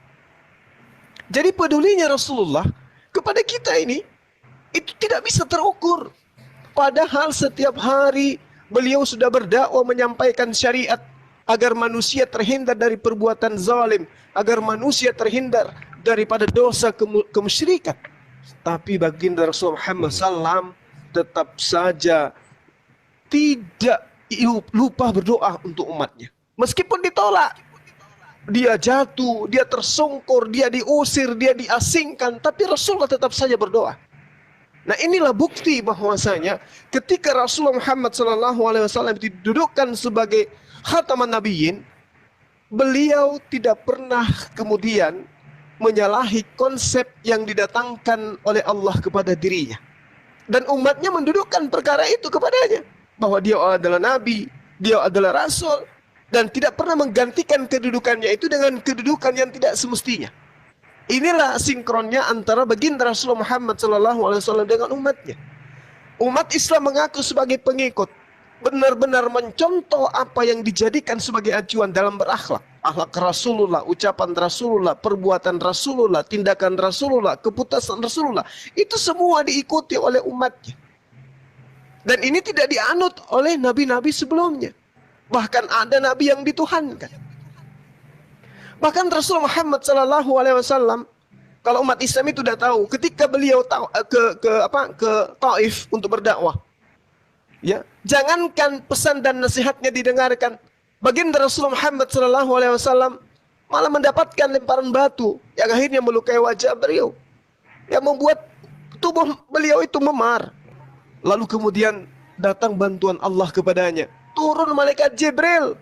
[SPEAKER 1] Jadi pedulinya Rasulullah kepada kita ini, itu tidak bisa terukur. Padahal setiap hari beliau sudah berdakwah menyampaikan syariat agar manusia terhindar dari perbuatan zalim, agar manusia terhindar daripada dosa kemusyrikan. Tapi baginda Rasulullah Muhammad SAW tetap saja tidak lupa berdoa untuk umatnya. Meskipun ditolak, dia jatuh, dia tersungkur, dia diusir, dia diasingkan, tapi Rasulullah tetap saja berdoa. Nah, inilah bukti bahwasanya ketika Rasulullah Muhammad SAW didudukkan sebagai khataman nabiyyin, beliau tidak pernah kemudian menyalahi konsep yang didatangkan oleh Allah kepada dirinya. Dan umatnya mendudukkan perkara itu kepadanya, bahwa dia adalah nabi, dia adalah rasul, dan tidak pernah menggantikan kedudukannya itu dengan kedudukan yang tidak semestinya. Inilah sinkronnya antara baginda Rasulullah Muhammad SAW dengan umatnya. Umat Islam mengaku sebagai pengikut, benar-benar mencontoh apa yang dijadikan sebagai acuan dalam berakhlak. Akhlak Rasulullah, ucapan Rasulullah, perbuatan Rasulullah, tindakan Rasulullah, keputusan Rasulullah, itu semua diikuti oleh umatnya. Dan ini tidak dianut oleh nabi-nabi sebelumnya. Bahkan ada nabi yang dituhankan. Bahkan Rasulullah Muhammad SAW, kalau umat Islam itu sudah tahu, ketika beliau ke Taif untuk berdakwah, ya, jangankan pesan dan nasihatnya didengarkan, baginda Rasulullah Muhammad SAW malah mendapatkan lemparan batu yang akhirnya melukai wajah beliau, yang membuat tubuh beliau itu memar. Lalu kemudian datang bantuan Allah kepadanya, turun malaikat Jibril.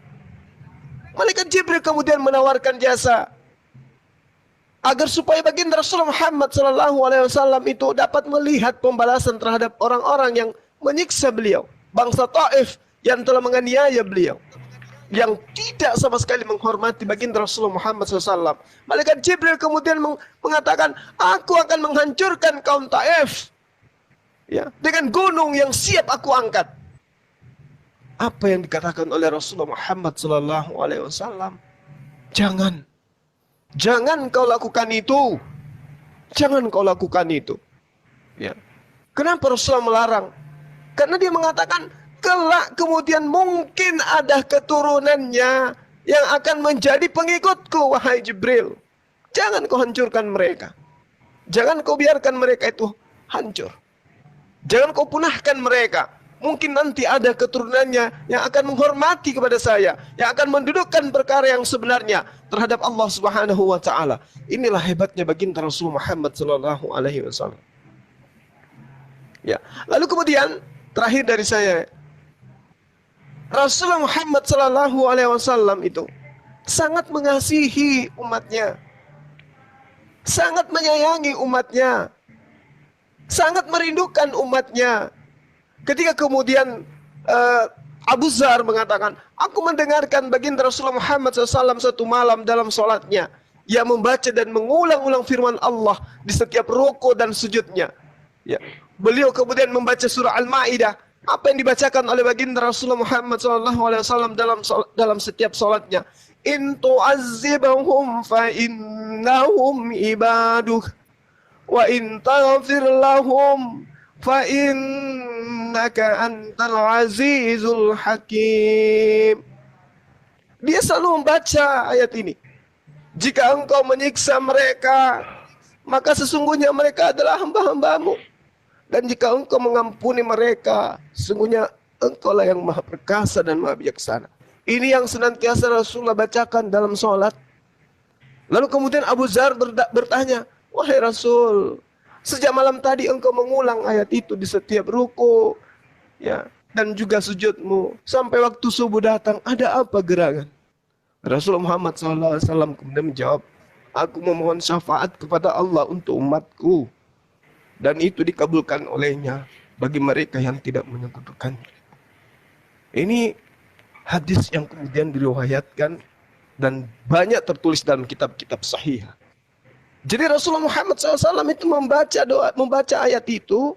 [SPEAKER 1] Malaikat Jibril kemudian menawarkan jasa agar supaya baginda Rasulullah Muhammad SAW itu dapat melihat pembalasan terhadap orang-orang yang menyiksa beliau, bangsa Taif yang telah menganiaya beliau, yang tidak sama sekali menghormati baginda Rasulullah Muhammad SAW. Malaikat Jibril kemudian mengatakan, "Aku akan menghancurkan kaum Taif, ya, dengan gunung yang siap aku angkat." Apa yang dikatakan oleh Rasulullah Muhammad SAW? Jangan kau lakukan itu. Jangan kau lakukan itu. Ya. Kenapa Rasulullah melarang? Karena dia mengatakan kelak kemudian mungkin ada keturunannya yang akan menjadi pengikutku, wahai Jibril. Jangan kau hancurkan mereka. Jangan kau biarkan mereka itu hancur. Jangan kau punahkan mereka. Mungkin nanti ada keturunannya yang akan menghormati kepada saya, yang akan mendudukkan perkara yang sebenarnya terhadap Allah Subhanahu wa taala. Inilah hebatnya baginda Rasul Muhammad sallallahu alaihi wasallam. Ya, lalu kemudian terakhir dari saya, Rasulullah Muhammad sallallahu alaihi wasallam itu sangat mengasihi umatnya. Sangat menyayangi umatnya. Sangat merindukan umatnya. Ketika kemudian Abu Zar mengatakan, aku mendengarkan baginda Rasulullah Muhammad SAW satu malam dalam sholatnya. Ia membaca dan mengulang-ulang firman Allah di setiap ruku dan sujudnya. Ya. Beliau kemudian membaca surah Al-Ma'idah. Apa yang dibacakan oleh baginda Rasulullah Muhammad SAW dalam setiap sholatnya. In tu'azzibahum fa innahum ibaduk. Wa in taghfir lahum fa innaka antal azizul hakim. Dia selalu membaca ayat ini. Jika engkau menyiksa mereka, maka sesungguhnya mereka adalah hamba-hambamu. Dan jika engkau mengampuni mereka, sesungguhnya engkau lah yang maha perkasa dan maha bijaksana. Ini yang senantiasa Rasulullah bacakan dalam sholat. Lalu kemudian Abu Zar bertanya, wahai Rasul, sejak malam tadi engkau mengulang ayat itu di setiap ruku, ya, dan juga sujudmu. Sampai waktu subuh datang, ada apa gerangan? Rasulullah Muhammad SAW kemudian menjawab, aku memohon syafaat kepada Allah untuk umatku. Dan itu dikabulkan olehnya bagi mereka yang tidak menyekutukannya. Ini hadis yang kemudian diriwayatkan dan banyak tertulis dalam kitab-kitab sahih. Jadi Rasulullah Muhammad SAW itu membaca ayat itu,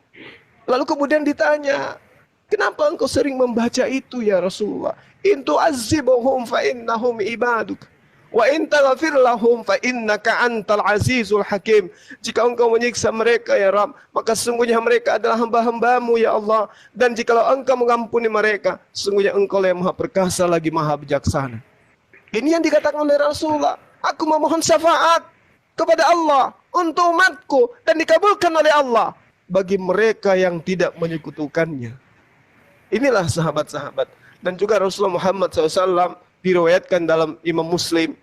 [SPEAKER 1] lalu kemudian ditanya, kenapa engkau sering membaca itu ya Rasulullah? In tu'azzibuhum fa innahum ibaduk, wa in taghfir lahum fa innaka antal azizul hakim. Jika engkau menyiksa mereka ya Rabb, maka sesungguhnya mereka adalah hamba-hambamu ya Allah. Dan jikalau engkau mengampuni mereka, sesungguhnya engkau yang maha perkasa lagi maha bijaksana. Ini yang dikatakan oleh Rasulullah. Aku memohon syafaat kepada Allah untuk umatku dan dikabulkan oleh Allah bagi mereka yang tidak menyekutukannya. Inilah sahabat-sahabat. Dan juga Rasulullah Muhammad SAW diriwayatkan dalam Imam Muslim.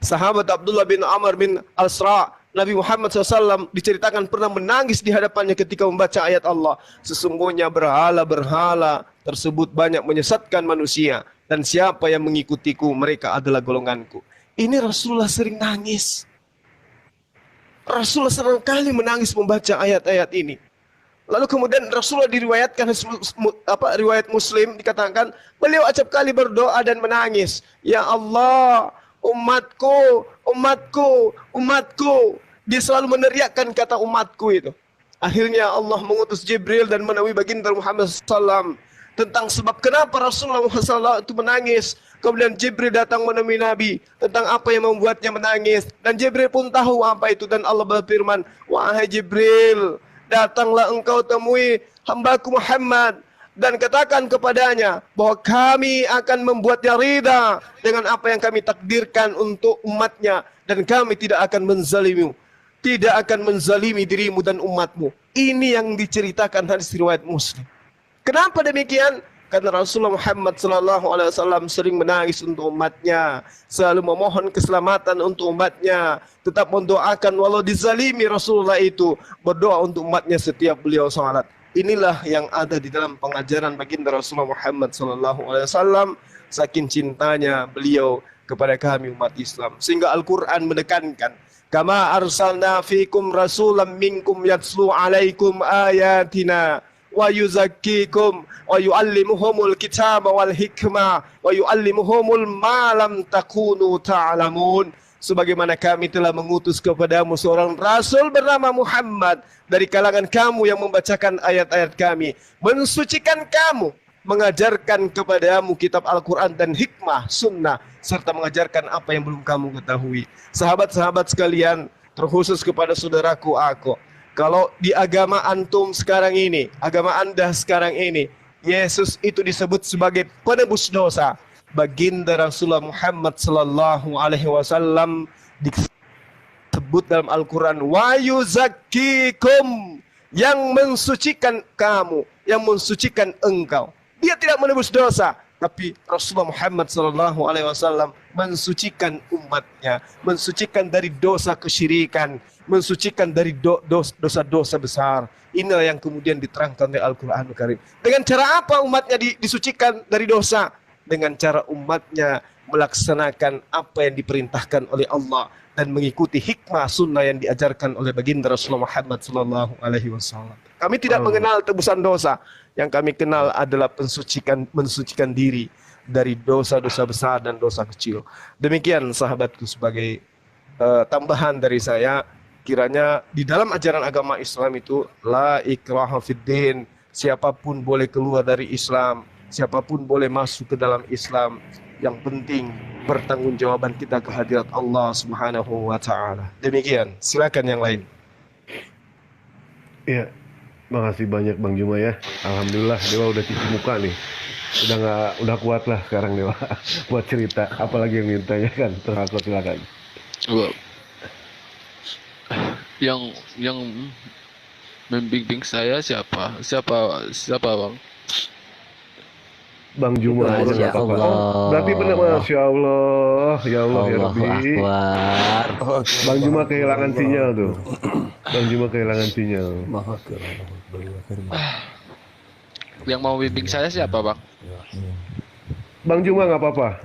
[SPEAKER 1] Sahabat Abdullah bin Amr bin Al-Sra, Nabi Muhammad SAW diceritakan pernah menangis di hadapannya ketika membaca ayat Allah. Sesungguhnya berhala-berhala tersebut banyak menyesatkan manusia. Dan siapa yang mengikutiku, mereka adalah golonganku. Ini Rasulullah sering nangis. Rasulullah sering kali menangis membaca ayat-ayat ini. Lalu kemudian Rasulullah diriwayatkan riwayat Muslim dikatakan beliau acap kali berdoa dan menangis. Ya Allah, umatku, umatku, umatku. Dia selalu meneriakkan kata umatku itu. Akhirnya Allah mengutus Jibril dan menemui baginda Muhammad SAW tentang sebab kenapa Rasulullah SAW itu menangis. Kemudian Jibril datang menemui Nabi tentang apa yang membuatnya menangis. Dan Jibril pun tahu apa itu. Dan Allah berfirman, wahai Jibril, datanglah engkau temui hambaku Muhammad dan katakan kepadanya bahwa kami akan membuatnya ridha dengan apa yang kami takdirkan untuk umatnya. Dan kami tidak akan menzalimimu. Tidak akan menzalimi dirimu dan umatmu. Ini yang diceritakan hadis riwayat Muslim. Kenapa demikian? Karena Rasulullah Muhammad SAW sering menangis untuk umatnya, selalu memohon keselamatan untuk umatnya, tetap mendoakan walau dizalimi Rasulullah itu, berdoa untuk umatnya setiap beliau salat. Inilah yang ada di dalam pengajaran baginda Rasulullah Muhammad SAW, saking cintanya beliau kepada kami umat Islam. Sehingga Al-Quran menekankan, kama arsalna fikum rasulam minkum yatslu alaikum ayatina wa yuzakkikum wa yuallimuhumul kitaba wal hikmah wa yuallimuhumul ma lam takunu ta'lamun. Sebagaimana kami telah mengutus kepadamu seorang rasul bernama Muhammad dari kalangan kamu yang membacakan ayat-ayat kami, mensucikan kamu, mengajarkan kepadamu kitab Al-Quran dan hikmah, sunnah, serta mengajarkan apa yang belum kamu ketahui. Sahabat-sahabat sekalian, terkhusus kepada saudaraku aku, Kalau di agama antum sekarang ini, agama Anda sekarang ini, Yesus itu disebut sebagai penebus dosa. Baginda Rasulullah Muhammad sallallahu alaihi wasallam disebut dalam Al-Qur'an, wa yuzakkikum, yang mensucikan kamu, yang mensucikan engkau. Dia tidak menebus dosa, tapi Rasulullah Muhammad sallallahu alaihi wasallam mensucikan umatnya, mensucikan dari dosa kesyirikan, mensucikan dari dosa-dosa besar. Inilah yang kemudian diterangkan oleh Al-Qur'anul Karim. Dengan cara apa umatnya disucikan dari dosa? Dengan cara umatnya melaksanakan apa yang diperintahkan oleh Allah dan mengikuti hikmah sunnah yang diajarkan oleh baginda Rasulullah Muhammad sallallahu alaihi wasallam. Kami tidak mengenal tebusan dosa. Yang kami kenal adalah mensucikan diri dari dosa-dosa besar dan dosa kecil. Demikian sahabatku, sebagai tambahan dari saya, kiranya di dalam ajaran agama Islam itu la ikraha fiddin, siapapun boleh keluar dari Islam, siapapun boleh masuk ke dalam Islam. Yang penting pertanggungjawaban kita ke hadirat Allah Subhanahu wa taala. Demikian, silakan yang lain.
[SPEAKER 6] Iya, makasih banyak Bang Juma ya. Alhamdulillah Dewa udah cuci muka nih. Udah kuat lah sekarang Dewa buat cerita. Apalagi yang mintanya kan, terus aku silakan.
[SPEAKER 2] Yang membimbing saya siapa Bang?
[SPEAKER 6] Bang Juma.
[SPEAKER 7] Masya Allah.
[SPEAKER 6] Oh, berarti benar, Masya Allah. Ya Allah, ya
[SPEAKER 7] Allahu
[SPEAKER 6] Rabbi.
[SPEAKER 7] Akbar.
[SPEAKER 6] Bang Juma kehilangan sinyal tuh. Bang Juma kehilangan sinyal.
[SPEAKER 2] Yang mau bimbing saya siapa Bang?
[SPEAKER 6] Bang Juma nggak apa-apa.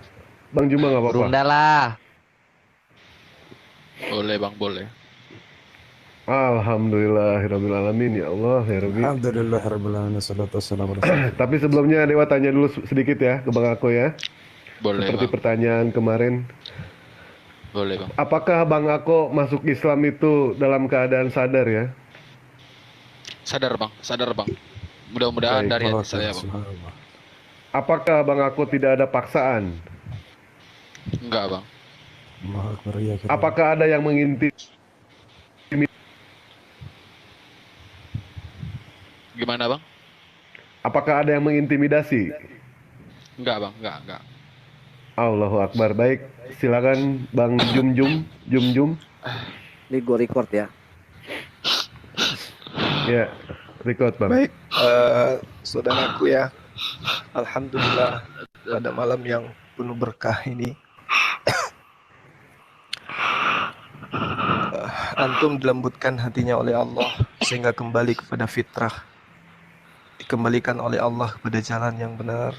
[SPEAKER 6] Bang Juma nggak apa-apa.
[SPEAKER 7] Bunda lah.
[SPEAKER 2] Boleh Bang, boleh.
[SPEAKER 6] Alhamdulillahirabbil alamin, ya Allah, ya Rabbi.
[SPEAKER 8] Alhamdulillahirabbil alamin, wassalatu wassalamu ala rasulillah.
[SPEAKER 6] Tapi sebelumnya Dewa tanya dulu sedikit ya ke Bang Ako ya.
[SPEAKER 2] Boleh
[SPEAKER 6] Seperti
[SPEAKER 2] Bang.
[SPEAKER 6] pertanyaan kemarin.
[SPEAKER 2] Boleh Bang.
[SPEAKER 6] Apakah Bang Ako masuk Islam itu dalam keadaan sadar ya?
[SPEAKER 2] Sadar Bang. Mudah-mudahan
[SPEAKER 6] Baik.
[SPEAKER 2] dari hati saya Bang.
[SPEAKER 6] Apakah Bang Ako tidak ada paksaan?
[SPEAKER 2] Enggak Bang.
[SPEAKER 6] Apakah ada yang mengintimidasi?
[SPEAKER 2] Gimana Bang?
[SPEAKER 6] Apakah ada yang mengintimidasi?
[SPEAKER 2] Enggak Bang, enggak.
[SPEAKER 6] Allahu Akbar. Baik, silakan Bang Jum.
[SPEAKER 5] Ini gue record ya.
[SPEAKER 6] Ya, record Bang.
[SPEAKER 1] Baik, saudaraku ya. Alhamdulillah pada malam yang penuh berkah ini, antum dilembutkan hatinya oleh Allah sehingga kembali kepada fitrah, dikembalikan oleh Allah kepada jalan yang benar.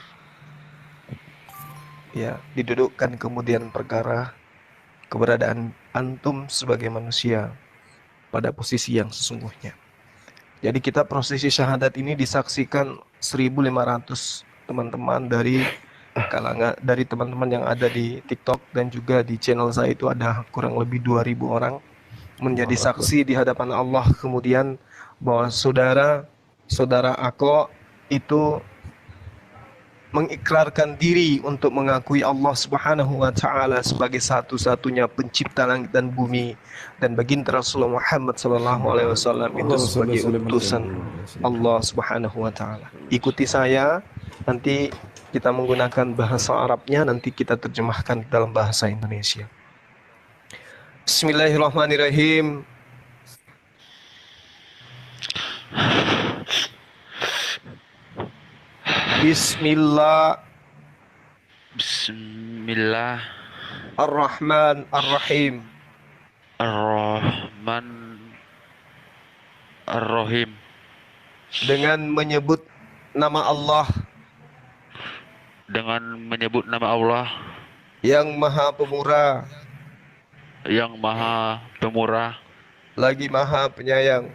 [SPEAKER 1] Ya, didudukkan kemudian perkara keberadaan antum sebagai manusia pada posisi yang sesungguhnya. Jadi kita prosesi syahadat ini disaksikan 1.500 teman-teman dari kalangan, dari teman-teman yang ada di TikTok dan juga di channel saya itu ada kurang lebih 2.000 orang menjadi saksi di hadapan Allah kemudian bahwa saudara Ako itu mengikrarkan diri untuk mengakui Allah Subhanahu wa taala sebagai satu-satunya pencipta langit dan bumi, dan baginda Rasulullah Muhammad sallallahu alaihi wasallam itu sebagai utusan Allah Subhanahu wa taala. Ikuti saya, nanti kita menggunakan bahasa Arabnya, nanti kita terjemahkan dalam bahasa Indonesia. Bismillahirrahmanirrahim.
[SPEAKER 2] Bismillah
[SPEAKER 1] Ar-Rahman Ar-Rahim.
[SPEAKER 2] Ar-Rahman Ar-Rahim.
[SPEAKER 1] Dengan menyebut nama Allah yang Maha Pemurah,
[SPEAKER 2] yang Maha Pemurah,
[SPEAKER 1] lagi Maha Penyayang.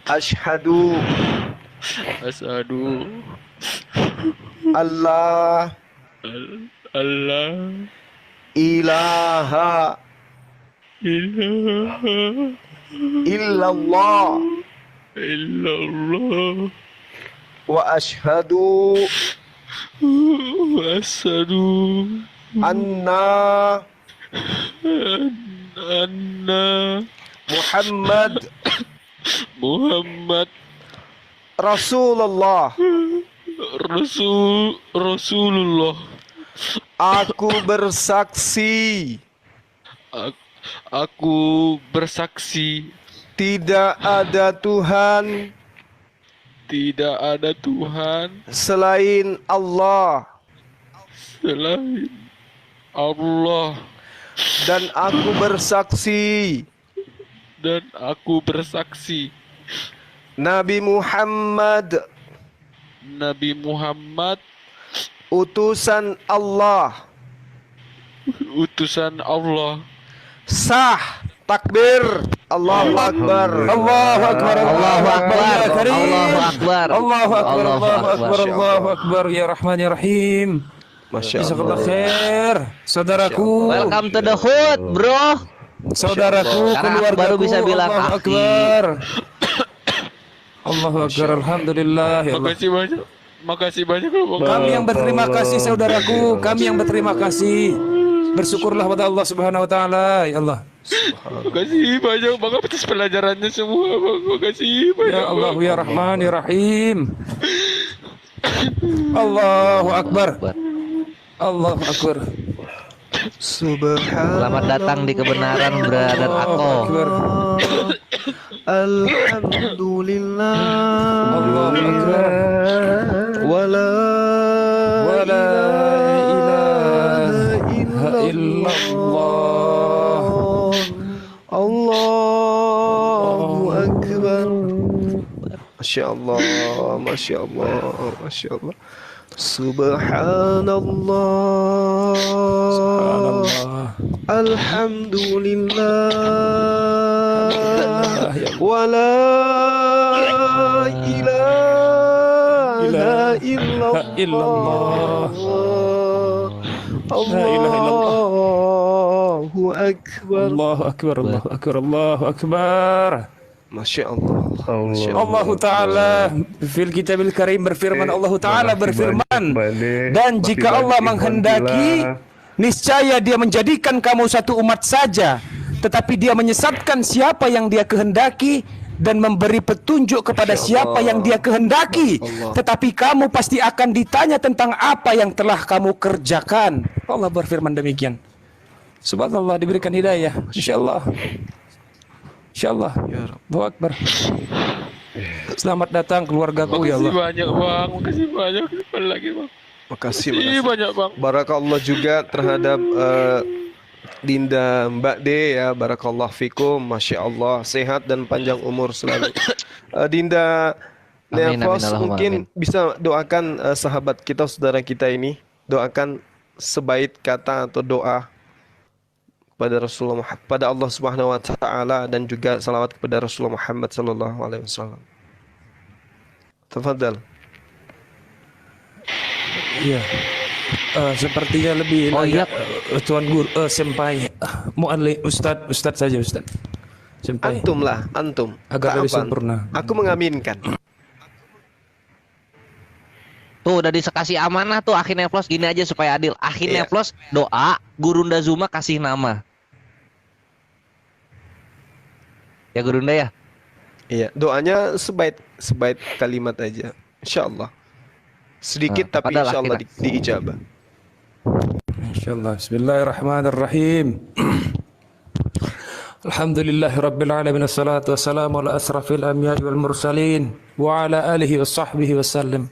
[SPEAKER 1] Asyhadu Allah ilaha illallah wa asyhadu anna
[SPEAKER 2] anna
[SPEAKER 1] Muhammad
[SPEAKER 2] Muhammad
[SPEAKER 1] Rasulullah.
[SPEAKER 2] Rasulullah.
[SPEAKER 1] Aku bersaksi
[SPEAKER 2] Aku bersaksi
[SPEAKER 1] tidak ada Tuhan
[SPEAKER 2] tidak ada Tuhan
[SPEAKER 1] selain Allah,
[SPEAKER 2] selain Allah,
[SPEAKER 1] dan aku bersaksi Nabi Muhammad utusan Allah. Sah. Takbir. Allahu Akbar.
[SPEAKER 5] Allahu Akbar.
[SPEAKER 7] Allahu Akbar.
[SPEAKER 5] Ya Karim.
[SPEAKER 7] Allahu Akbar.
[SPEAKER 5] Allahu Akbar.
[SPEAKER 7] Allahu
[SPEAKER 5] Allahu Akbar.
[SPEAKER 7] Akbar.
[SPEAKER 5] Allahu Akbar. Ya Rahman ya Rahim.
[SPEAKER 1] Masya
[SPEAKER 5] Jazakallah
[SPEAKER 1] Allah.
[SPEAKER 5] khair. Saudaraku,
[SPEAKER 7] Welcome to the hood, bro.
[SPEAKER 5] saudaraku,
[SPEAKER 7] Sekarang aku
[SPEAKER 5] keluargaku.
[SPEAKER 7] baru bisa bilang
[SPEAKER 5] Allahu
[SPEAKER 7] kaki.
[SPEAKER 5] Akbar. Allahu Akbar. Alhamdulillah ya Allah.
[SPEAKER 2] Makasih banyak Bang.
[SPEAKER 5] Kami yang berterima kasih saudaraku, kami yang berterima kasih. Bersyukurlah pada Allah Subhanahu wa taala, ya Allah.
[SPEAKER 2] Makasih banyak Bang atas pelajarannya semua Bang. Makasih banyak.
[SPEAKER 5] Ya Allah ya Rahman ya Rahim. Allahu Akbar. Allahu Akbar.
[SPEAKER 7] Selamat datang di kebenaran, brother Ako.
[SPEAKER 5] Akbar.
[SPEAKER 1] Alhamdulillah.
[SPEAKER 5] Allahu Akbar.
[SPEAKER 1] Wala
[SPEAKER 5] Wala ilaha illallah.
[SPEAKER 1] Allahu Akbar. Masya Allah, Masya Allah, Masya Allah. Subhanallah.
[SPEAKER 5] Subhanallah.
[SPEAKER 1] Alhamdulillah. Wala ilaha illallah. Allahu Akbar.
[SPEAKER 5] Allahu Akbar. Allahu Akbar. Allahu Akbar.
[SPEAKER 1] Masya Allah. Masya
[SPEAKER 5] Allah Ta'ala fil kitabil karim berfirman, Allah Ta'ala berfirman, dan jika Allah menghendaki, niscaya dia menjadikan kamu satu umat saja, tetapi dia menyesatkan siapa yang dia kehendaki dan memberi petunjuk kepada siapa yang dia kehendaki. Tetapi kamu pasti akan ditanya tentang apa yang telah kamu kerjakan. Allah berfirman demikian. Subhanallah, diberikan hidayah, insyaallah. Insyaallah. Allahu Akbar. Selamat datang keluargaku ya
[SPEAKER 2] Makasih
[SPEAKER 5] Allah.
[SPEAKER 2] banyak Bang. Makasih banyak. Kembali lagi Bang.
[SPEAKER 1] Makasih
[SPEAKER 2] Banyak Bang.
[SPEAKER 1] Barakallah juga terhadap Dinda Mbak D ya. Barakallah fikum. Masya Allah. Sehat dan panjang umur selalu. Dinda
[SPEAKER 7] Amin,
[SPEAKER 1] Nevos
[SPEAKER 7] amin, Allahumma
[SPEAKER 1] mungkin
[SPEAKER 7] amin.
[SPEAKER 1] bisa doakan sahabat kita, saudara kita ini. Doakan sebaik kata atau doa pada Rasulullah, pada Allah Subhanahu wa taala, dan juga salawat kepada Rasulullah Muhammad sallallahu alaihi wasallam. Tafadhal.
[SPEAKER 5] Iya. Sepertinya lebih
[SPEAKER 7] Oh,
[SPEAKER 5] layak,
[SPEAKER 7] iya.
[SPEAKER 5] Tuan Guru, senpai, muallim, Ustadz saja Ustadz. Senpai.
[SPEAKER 1] Antum lah, antum.
[SPEAKER 5] Agar
[SPEAKER 1] Tak
[SPEAKER 5] lebih
[SPEAKER 1] apa.
[SPEAKER 5] sempurna.
[SPEAKER 1] Aku mengaminkan.
[SPEAKER 7] Tuh udah dikasih amanah tuh akhirnya plus gini aja supaya adil. Akhirnya
[SPEAKER 1] Iya.
[SPEAKER 7] plus doa, Gurunda Zuma kasih nama. Ya Gurunda ya.
[SPEAKER 1] Iya, doanya sebaik kalimat aja. Insyaallah. Sedikit tapi
[SPEAKER 7] padahal
[SPEAKER 1] insyaallah
[SPEAKER 7] akhirnya.
[SPEAKER 1] diijabah.
[SPEAKER 5] Insyaallah. Bismillahirrahmanirrahim. Alhamdulillahi rabbil alamin, wassalatu wassalamu ala asrafil anbiya'i wal mursalin wa ala alihi washabbihi wasallam.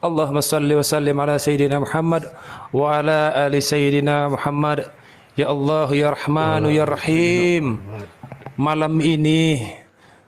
[SPEAKER 5] Allahumma salli wa sallim ala sayyidina Muhammad wa ala ali sayyidina Muhammad. Ya Allah ya Rahmanu ya Rahim. Malam ini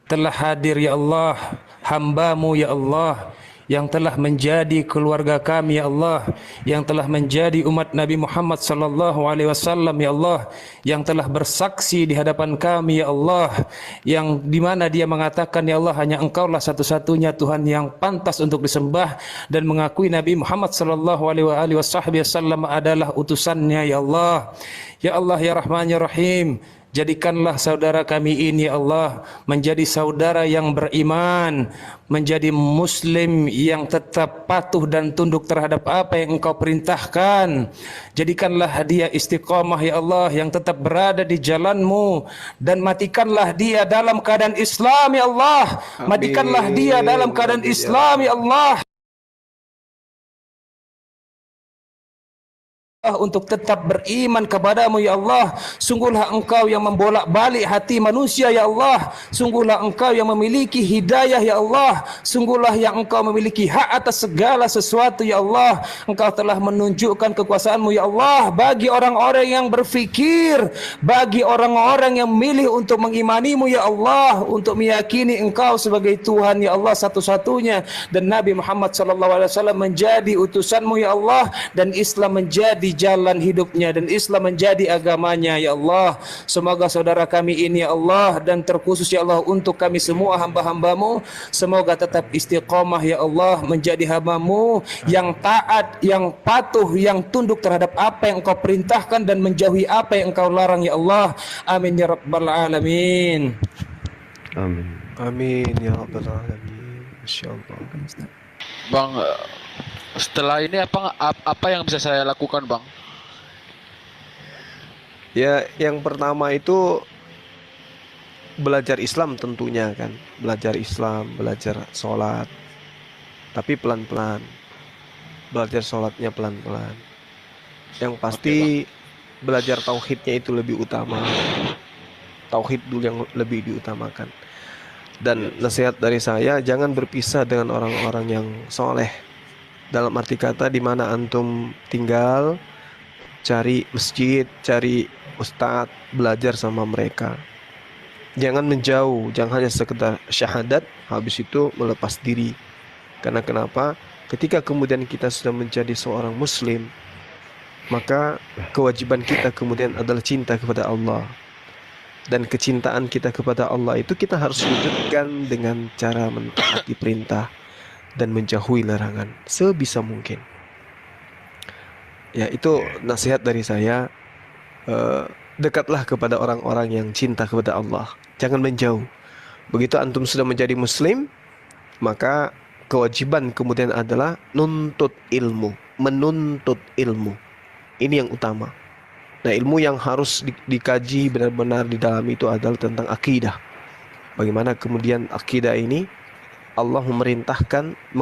[SPEAKER 5] telah hadir ya Allah hamba-Mu ya Allah, yang telah menjadi keluarga kami ya Allah, yang telah menjadi umat Nabi Muhammad sallallahu alaihi wasallam ya Allah, yang telah bersaksi di hadapan kami ya Allah, yang dimana dia mengatakan ya Allah hanya Engkaulah satu-satunya Tuhan yang pantas untuk disembah, dan mengakui Nabi Muhammad sallallahu alaihi wasallam adalah utusannya ya Allah. Ya Allah ya Rahman ya Rahim,
[SPEAKER 8] Jadikanlah saudara kami ini ya Allah menjadi saudara yang beriman, menjadi muslim yang tetap patuh dan tunduk terhadap apa yang Engkau perintahkan. Jadikanlah dia istiqamah ya Allah, yang tetap berada di jalan-Mu, dan matikanlah dia dalam keadaan Islam ya Allah. Matikanlah dia dalam keadaan Islam ya Allah. Untuk tetap beriman kepadamu ya Allah. Sungguhlah Engkau yang membolak-balik hati manusia ya Allah. Sungguhlah Engkau yang memiliki hidayah ya Allah. Sungguhlah yang Engkau memiliki hak atas segala sesuatu ya Allah. Engkau telah menunjukkan kekuasaan-Mu ya Allah bagi orang-orang yang berfikir, bagi orang-orang yang milih untuk mengimani-Mu ya Allah, untuk meyakini Engkau sebagai Tuhan ya Allah satu-satunya, dan Nabi Muhammad sallallahu alaihi wasallam menjadi utusan-Mu ya Allah, dan Islam menjadi jalan hidupnya, dan Islam menjadi agamanya ya Allah. Semoga saudara kami ini ya Allah, dan terkhusus ya Allah untuk kami semua hamba-hamba-Mu, semoga tetap istiqamah ya Allah, menjadi hamba-Mu yang taat, yang patuh, yang tunduk terhadap apa yang Engkau perintahkan dan menjauhi apa yang Engkau larang ya Allah. Amin ya rabbal alamin.
[SPEAKER 6] Amin.
[SPEAKER 1] Amin ya rabbal alamin. Masyaallah.
[SPEAKER 2] Bang, setelah ini apa yang bisa saya lakukan, Bang?
[SPEAKER 1] Ya, yang pertama itu belajar Islam tentunya kan. Belajar Islam, belajar sholat. Tapi pelan-pelan. Belajar sholatnya pelan-pelan. Yang pasti belajar tauhidnya itu lebih utama. Tauhid dulu yang lebih diutamakan. Dan nasihat dari saya, jangan berpisah dengan orang-orang yang soleh. Dalam arti kata, di mana antum tinggal, cari masjid, cari ustadz, belajar sama mereka. Jangan menjauh, jangan hanya sekedar syahadat, habis itu melepas diri. Karena kenapa? Ketika kemudian kita sudah menjadi seorang muslim, maka kewajiban kita kemudian adalah cinta kepada Allah. Dan kecintaan kita kepada Allah itu kita harus wujudkan dengan cara mentaati perintah dan menjauhi larangan sebisa mungkin. Ya, itu nasihat dari saya. Dekatlah kepada orang-orang yang cinta kepada Allah. Jangan menjauh. Begitu antum sudah menjadi muslim, maka kewajiban kemudian adalah nuntut ilmu, menuntut ilmu. Ini yang utama. Nah, ilmu yang harus dikaji benar-benar di dalam itu adalah tentang akidah. Bagaimana kemudian akidah ini Allah memerintahkan,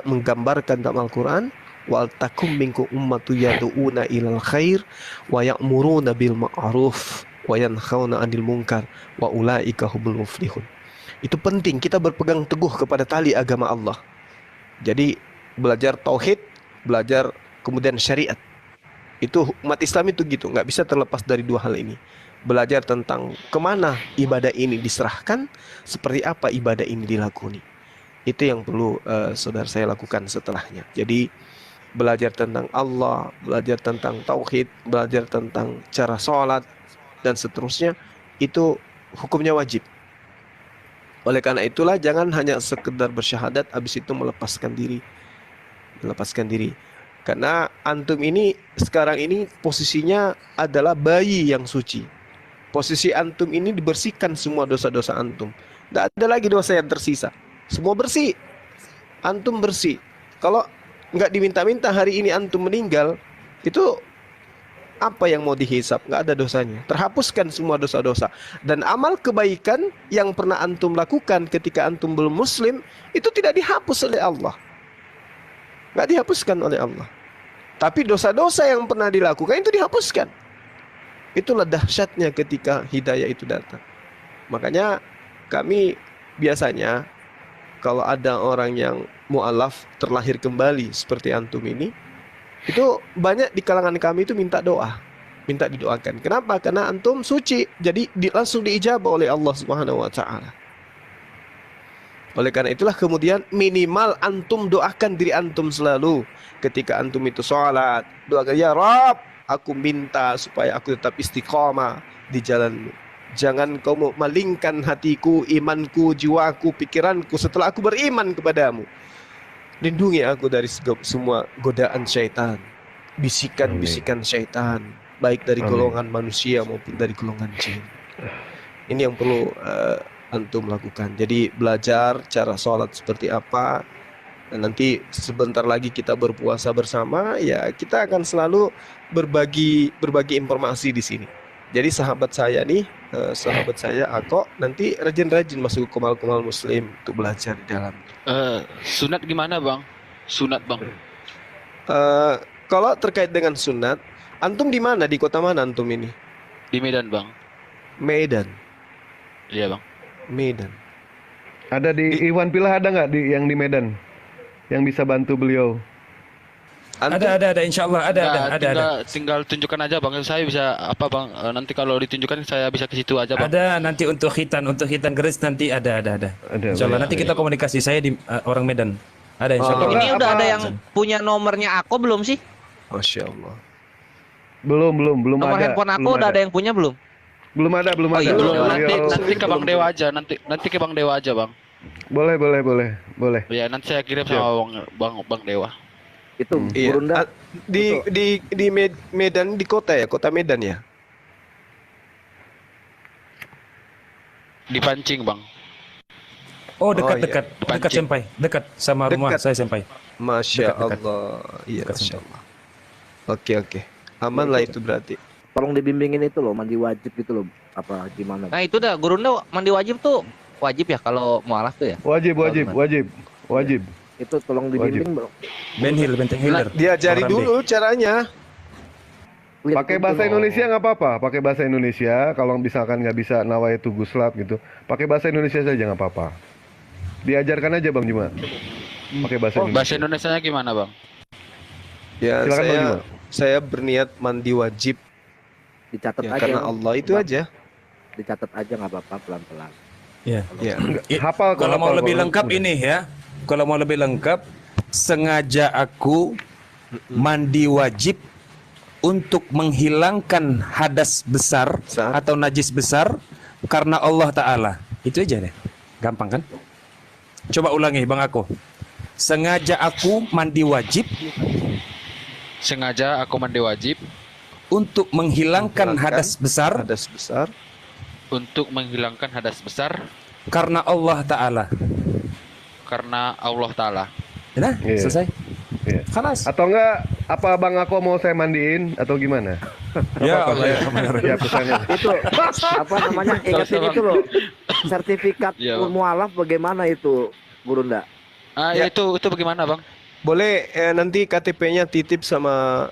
[SPEAKER 1] menggambarkan dalam Al-Quran, wal takum minkum ummatu yad'una ilal khair wa ya'muruna bil ma'ruf wa yanhauna 'anil munkar wa ulaika humul muflihun. Itu penting, kita berpegang teguh kepada tali agama Allah. Jadi belajar tauhid, belajar kemudian syariat. Itu umat Islam itu gitu, nggak bisa terlepas dari dua hal ini. Belajar tentang kemana ibadah ini diserahkan, seperti apa ibadah ini dilakoni. Itu yang perlu saudara saya lakukan setelahnya. Jadi belajar tentang Allah, belajar tentang tauhid, belajar tentang cara sholat, dan seterusnya, itu hukumnya wajib. Oleh karena itulah jangan hanya sekedar bersyahadat, habis itu melepaskan diri. Karena antum ini sekarang ini posisinya adalah bayi yang suci. Posisi antum ini dibersihkan semua dosa-dosa antum. Tidak ada lagi dosa yang tersisa. Semua bersih. Antum bersih. Kalau nggak diminta-minta hari ini antum meninggal, itu apa yang mau dihisap? Nggak ada dosanya. Terhapuskan semua dosa-dosa. Dan amal kebaikan yang pernah antum lakukan ketika antum belum muslim, itu tidak dihapus oleh Allah. Nggak dihapuskan oleh Allah. Tapi dosa-dosa yang pernah dilakukan itu dihapuskan. Itulah dahsyatnya ketika hidayah itu datang. Makanya kami biasanya kalau ada orang yang mu'alaf terlahir kembali seperti antum ini, itu banyak di kalangan kami itu minta doa, minta didoakan. Kenapa? Karena antum suci, jadi langsung diijabah oleh Allah Subhanahu wa taala. Oleh karena itulah kemudian minimal antum doakan diri antum selalu ketika antum itu sholat. Doakan, ya Rabb, aku minta supaya aku tetap istiqamah di jalan-Mu. Jangan kau malingkan hatiku, imanku, jiwaku, pikiranku setelah aku beriman kepadamu. Lindungi aku dari semua godaan syaitan, bisikan-bisikan syaitan, baik dari golongan manusia maupun dari golongan jin. Ini yang perlu antum lakukan. Jadi belajar cara sholat seperti apa. Dan nanti sebentar lagi kita berpuasa bersama, ya kita akan selalu berbagi informasi di sini. Jadi sahabat saya nih, sahabat saya Ako, nanti rajin-rajin masuk ke Komal-Komal Muslim untuk belajar di dalam.
[SPEAKER 2] Sunat gimana bang? Sunat bang.
[SPEAKER 1] Kalau terkait dengan sunat, antum di mana? Di kota mana antum ini?
[SPEAKER 2] Di Medan bang.
[SPEAKER 1] Medan.
[SPEAKER 2] Iya bang.
[SPEAKER 1] Medan.
[SPEAKER 6] Ada di Iwan Pilah, ada nggak yang di Medan yang bisa bantu beliau?
[SPEAKER 1] Antum,
[SPEAKER 8] Ada, insya Allah
[SPEAKER 2] Tinggal tunjukkan aja bang. Saya bisa apa bang? Nanti kalau ditunjukkan saya bisa ke situ aja bang.
[SPEAKER 8] Ada nanti untuk khitan keris nanti ada. Insya Allah nanti kita komunikasi. Saya di orang Medan. Ada insya Allah.
[SPEAKER 7] Ini udah ada yang punya nomornya aku belum sih?
[SPEAKER 1] Masya Allah.
[SPEAKER 6] Belum
[SPEAKER 7] Nomor
[SPEAKER 6] ada.
[SPEAKER 7] handphone aku
[SPEAKER 6] belum
[SPEAKER 7] udah ada yang punya belum?
[SPEAKER 6] Belum ada.
[SPEAKER 7] iya,
[SPEAKER 2] Belum,
[SPEAKER 7] belum.
[SPEAKER 2] nanti ke Bang Dewa aja. Nanti ke Bang Dewa aja bang.
[SPEAKER 6] Boleh.
[SPEAKER 2] Ya nanti saya kirim sama bang Dewa.
[SPEAKER 5] Itu
[SPEAKER 1] Iya.
[SPEAKER 5] Gurunda.
[SPEAKER 1] Di Medan, di kota ya, kota Medan ya.
[SPEAKER 2] Dipancing bang.
[SPEAKER 8] Oh
[SPEAKER 1] iya.
[SPEAKER 8] dekat
[SPEAKER 2] Pancing.
[SPEAKER 8] Senpai, dekat sama rumah
[SPEAKER 1] Dekat.
[SPEAKER 8] saya Senpai.
[SPEAKER 1] Masya
[SPEAKER 8] Dekat.
[SPEAKER 1] Allah. Iya,
[SPEAKER 8] Dekat
[SPEAKER 1] Masya
[SPEAKER 8] sini.
[SPEAKER 1] Allah. Oke. Aman lah itu berarti.
[SPEAKER 5] Tolong dibimbingin itu loh, mandi wajib gitu loh. Apa gimana?
[SPEAKER 7] Nah itu dah Gurunda mandi wajib tuh wajib ya kalau mualaf tuh ya.
[SPEAKER 6] Wajib.
[SPEAKER 5] Itu tolong dibimbing, Bro.
[SPEAKER 8] Benteng Hilir.
[SPEAKER 1] Diajari
[SPEAKER 8] Orang
[SPEAKER 1] dulu caranya.
[SPEAKER 5] Lihat
[SPEAKER 6] Pakai
[SPEAKER 5] itu
[SPEAKER 6] bahasa
[SPEAKER 5] loh.
[SPEAKER 6] Indonesia nggak apa-apa. Pakai bahasa Indonesia. Kalau misalkan nggak bisa nawaitu guslab gitu, pakai bahasa Indonesia saja nggak apa-apa. Diajarkan aja Bang Juma. Pakai bahasa Indonesia.
[SPEAKER 2] Bahasa Indonesianya gimana bang?
[SPEAKER 1] Ya,
[SPEAKER 6] Silakan, Bang Juma.
[SPEAKER 1] saya berniat mandi wajib
[SPEAKER 5] Dicatat
[SPEAKER 1] ya,
[SPEAKER 5] aja.
[SPEAKER 1] karena Allah itu
[SPEAKER 5] Bang.
[SPEAKER 1] aja.
[SPEAKER 5] Dicatat aja nggak apa-apa, pelan-pelan.
[SPEAKER 8] Ya.
[SPEAKER 1] Ya.
[SPEAKER 6] Hafal kok,
[SPEAKER 8] Kalau mau
[SPEAKER 6] hafal
[SPEAKER 8] lebih
[SPEAKER 6] kok.
[SPEAKER 8] lengkap ini ya. Kalau mau lebih lengkap, sengaja aku mandi wajib untuk menghilangkan hadas besar
[SPEAKER 1] Besar.
[SPEAKER 8] atau najis besar karena Allah Ta'ala. Itu aja deh. Gampang kan? Coba ulangi Bang Ako. Sengaja aku mandi wajib
[SPEAKER 2] Sengaja aku mandi wajib
[SPEAKER 8] untuk menghilangkan hadas besar
[SPEAKER 1] Hadas besar.
[SPEAKER 2] untuk menghilangkan hadas besar
[SPEAKER 8] karena Allah Ta'ala.
[SPEAKER 2] karena Allah Ta'ala.
[SPEAKER 8] Nah,
[SPEAKER 6] Iya.
[SPEAKER 8] selesai.
[SPEAKER 6] Iya.
[SPEAKER 8] Khalas.
[SPEAKER 6] Atau enggak, apa Bang Ako mau saya mandiin atau gimana?
[SPEAKER 8] Ya
[SPEAKER 6] Apa-apa,
[SPEAKER 8] Allah, ya
[SPEAKER 6] saya
[SPEAKER 8] Rahman.
[SPEAKER 6] siap pesannya.
[SPEAKER 5] Itu apa namanya? Ingetin itu loh. Sertifikat
[SPEAKER 2] Iya, Bang.
[SPEAKER 5] mualaf bagaimana itu, Gurunda?
[SPEAKER 2] Ya. Itu bagaimana bang?
[SPEAKER 1] Boleh nanti KTP-nya titip sama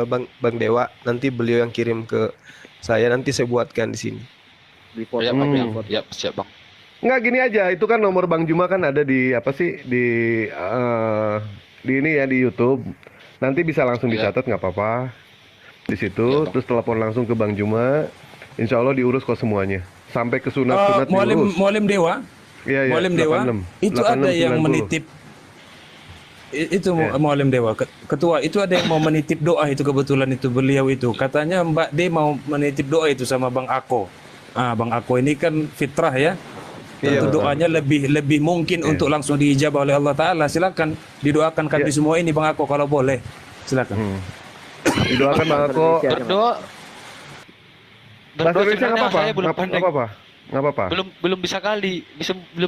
[SPEAKER 1] Bang Dewa. Nanti beliau yang kirim ke saya. Nanti saya buatkan di sini.
[SPEAKER 5] Di foto
[SPEAKER 2] Ya,
[SPEAKER 5] apa
[SPEAKER 2] bang.
[SPEAKER 5] di
[SPEAKER 2] Ya,
[SPEAKER 5] foto?
[SPEAKER 2] ya, siap bang.
[SPEAKER 6] Enggak, gini aja, itu kan nomor Bang Juma kan ada di apa sih di ini ya di YouTube. Nanti bisa langsung
[SPEAKER 2] Iya.
[SPEAKER 6] dicatat nggak apa-apa di
[SPEAKER 2] Iya,
[SPEAKER 6] situ,
[SPEAKER 2] Bang.
[SPEAKER 6] terus telepon langsung ke Bang Juma. Insya Allah diurus kok semuanya, sampai ke sunat-sunat diurus.
[SPEAKER 8] Mualim Dewa.
[SPEAKER 6] Iya,
[SPEAKER 8] Mualim Dewa
[SPEAKER 6] 86,
[SPEAKER 8] itu ada yang
[SPEAKER 6] 86, 90.
[SPEAKER 8] menitip itu
[SPEAKER 6] Ya.
[SPEAKER 8] Mualim Dewa ketua itu ada yang mau menitip doa itu kebetulan itu beliau itu katanya Mbak D mau menitip doa itu sama Bang Ako. Bang Ako ini kan fitrah ya.
[SPEAKER 1] Iya,
[SPEAKER 8] Tentu
[SPEAKER 1] betul.
[SPEAKER 8] doanya lebih mungkin
[SPEAKER 6] Iya.
[SPEAKER 8] untuk langsung diijabah oleh Allah Taala. Silakan didoakan kami
[SPEAKER 6] Iya.
[SPEAKER 8] semua ini Bang Ako kalau boleh. Silakan.
[SPEAKER 6] Didoakan Bang Ako.
[SPEAKER 5] Indonesia aja,
[SPEAKER 2] Berdoa.
[SPEAKER 6] Bahasa Indonesia nggak apa-apa,
[SPEAKER 2] saya belum
[SPEAKER 6] nggak
[SPEAKER 2] pandai.
[SPEAKER 6] apa-apa, nggak apa-apa.
[SPEAKER 2] Belum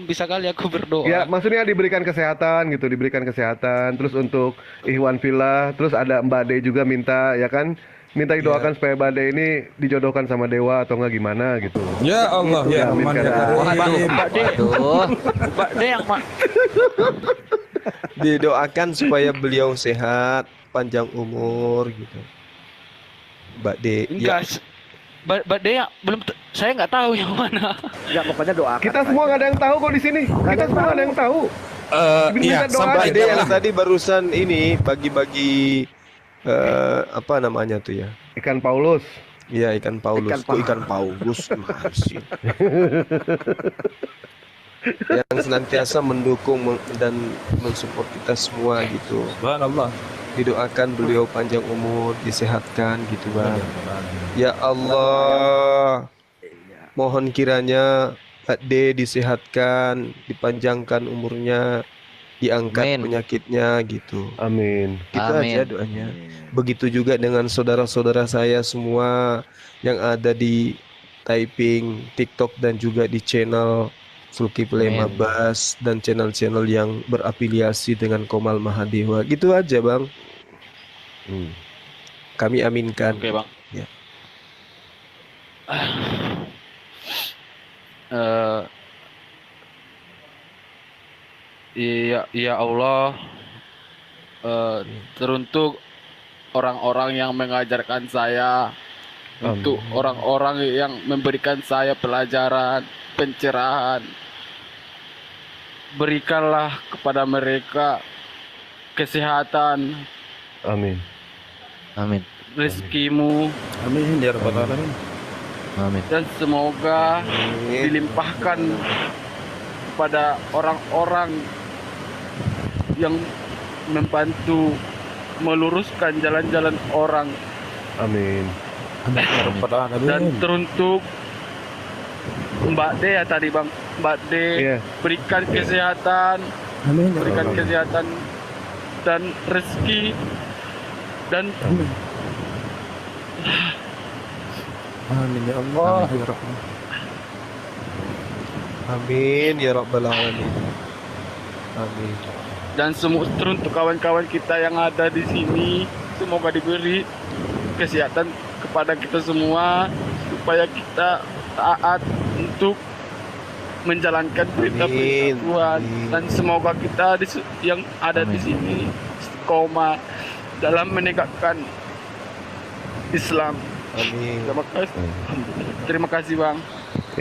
[SPEAKER 2] bisa kali aku berdoa.
[SPEAKER 6] Ya, maksudnya diberikan kesehatan gitu, diberikan kesehatan. Terus untuk Ikhwan Villa, terus ada Mbak De juga minta, ya kan? Minta didoakan supaya Mbak De ini dijodohkan sama Dewa atau enggak gimana gitu.
[SPEAKER 8] Ya Allah ya
[SPEAKER 6] Amin,
[SPEAKER 8] Rahman ya
[SPEAKER 6] kata.
[SPEAKER 8] Rahim.
[SPEAKER 2] Mbak D,
[SPEAKER 7] Aduh.
[SPEAKER 2] Mbak D yang
[SPEAKER 1] Didoakan supaya beliau sehat, panjang umur gitu. Mbak D.
[SPEAKER 2] enggak. Mbak D yang belum saya nggak tahu yang mana.
[SPEAKER 5] Ya pokoknya doakan.
[SPEAKER 6] Kita semua nggak ada yang tahu kok di sini. Kita semua nggak ada yang tahu.
[SPEAKER 8] Iya,
[SPEAKER 6] Minta doa
[SPEAKER 8] sampai
[SPEAKER 1] Mbak D yang tadi barusan ini bagi-bagi apa namanya tuh ya?
[SPEAKER 6] Ikan Paulus.
[SPEAKER 1] Iya, ikan Paulus.
[SPEAKER 5] Ikan
[SPEAKER 1] Kok ikan Paulus masih. Yang senantiasa mendukung dan mensupport kita semua gitu.
[SPEAKER 8] Subhanallah.
[SPEAKER 1] Didoakan beliau panjang umur, disehatkan gitu, Bang. Ya Allah, mohon kiranya Pak D disehatkan, dipanjangkan umurnya, diangkat
[SPEAKER 7] Amin.
[SPEAKER 1] penyakitnya gitu.
[SPEAKER 6] Amin.
[SPEAKER 1] Itu
[SPEAKER 7] Amin.
[SPEAKER 1] aja doanya. Begitu juga dengan saudara-saudara saya semua yang ada di typing TikTok dan juga di channel Zulkifli
[SPEAKER 7] Amin.
[SPEAKER 1] Mabas dan channel-channel yang berafiliasi dengan Komal Mahadewa. Gitu aja, Bang. Kami aminkan.
[SPEAKER 2] Oke, Bang.
[SPEAKER 1] Ya.
[SPEAKER 2] Ya Allah, teruntuk orang-orang yang mengajarkan saya, untuk orang-orang yang memberikan saya pelajaran, pencerahan, berikanlah kepada mereka kesehatan,
[SPEAKER 6] Amin.
[SPEAKER 7] Amin.
[SPEAKER 2] rezekimu,
[SPEAKER 8] Amin ya rabbal alamin.
[SPEAKER 7] Amin.
[SPEAKER 2] dan semoga dilimpahkan kepada orang-orang yang membantu meluruskan jalan-jalan orang,
[SPEAKER 6] Amin.
[SPEAKER 8] Amin ya rabbal alamin.
[SPEAKER 2] dan teruntuk Mbak D ya tadi Bang, Mbak D
[SPEAKER 6] Iya.
[SPEAKER 2] berikan kesehatan,
[SPEAKER 8] Amin ya
[SPEAKER 2] berikan
[SPEAKER 8] rabbal
[SPEAKER 2] kesehatan dan rezeki dan
[SPEAKER 8] alamin. Amin ya Allah ya Rahman.
[SPEAKER 1] Amin ya rabbal alamin. Amin.
[SPEAKER 2] dan semua teruntuk kawan-kawan kita yang ada di sini, semoga diberi kesehatan kepada kita semua supaya kita taat untuk menjalankan perintah-perintah
[SPEAKER 1] Amin.
[SPEAKER 2] Tuhan,
[SPEAKER 1] Amin.
[SPEAKER 2] dan semoga kita yang ada di
[SPEAKER 7] Amin.
[SPEAKER 2] sini istiqomah dalam menegakkan Islam.
[SPEAKER 1] Amin.
[SPEAKER 2] Terima kasih. Terima kasih Bang.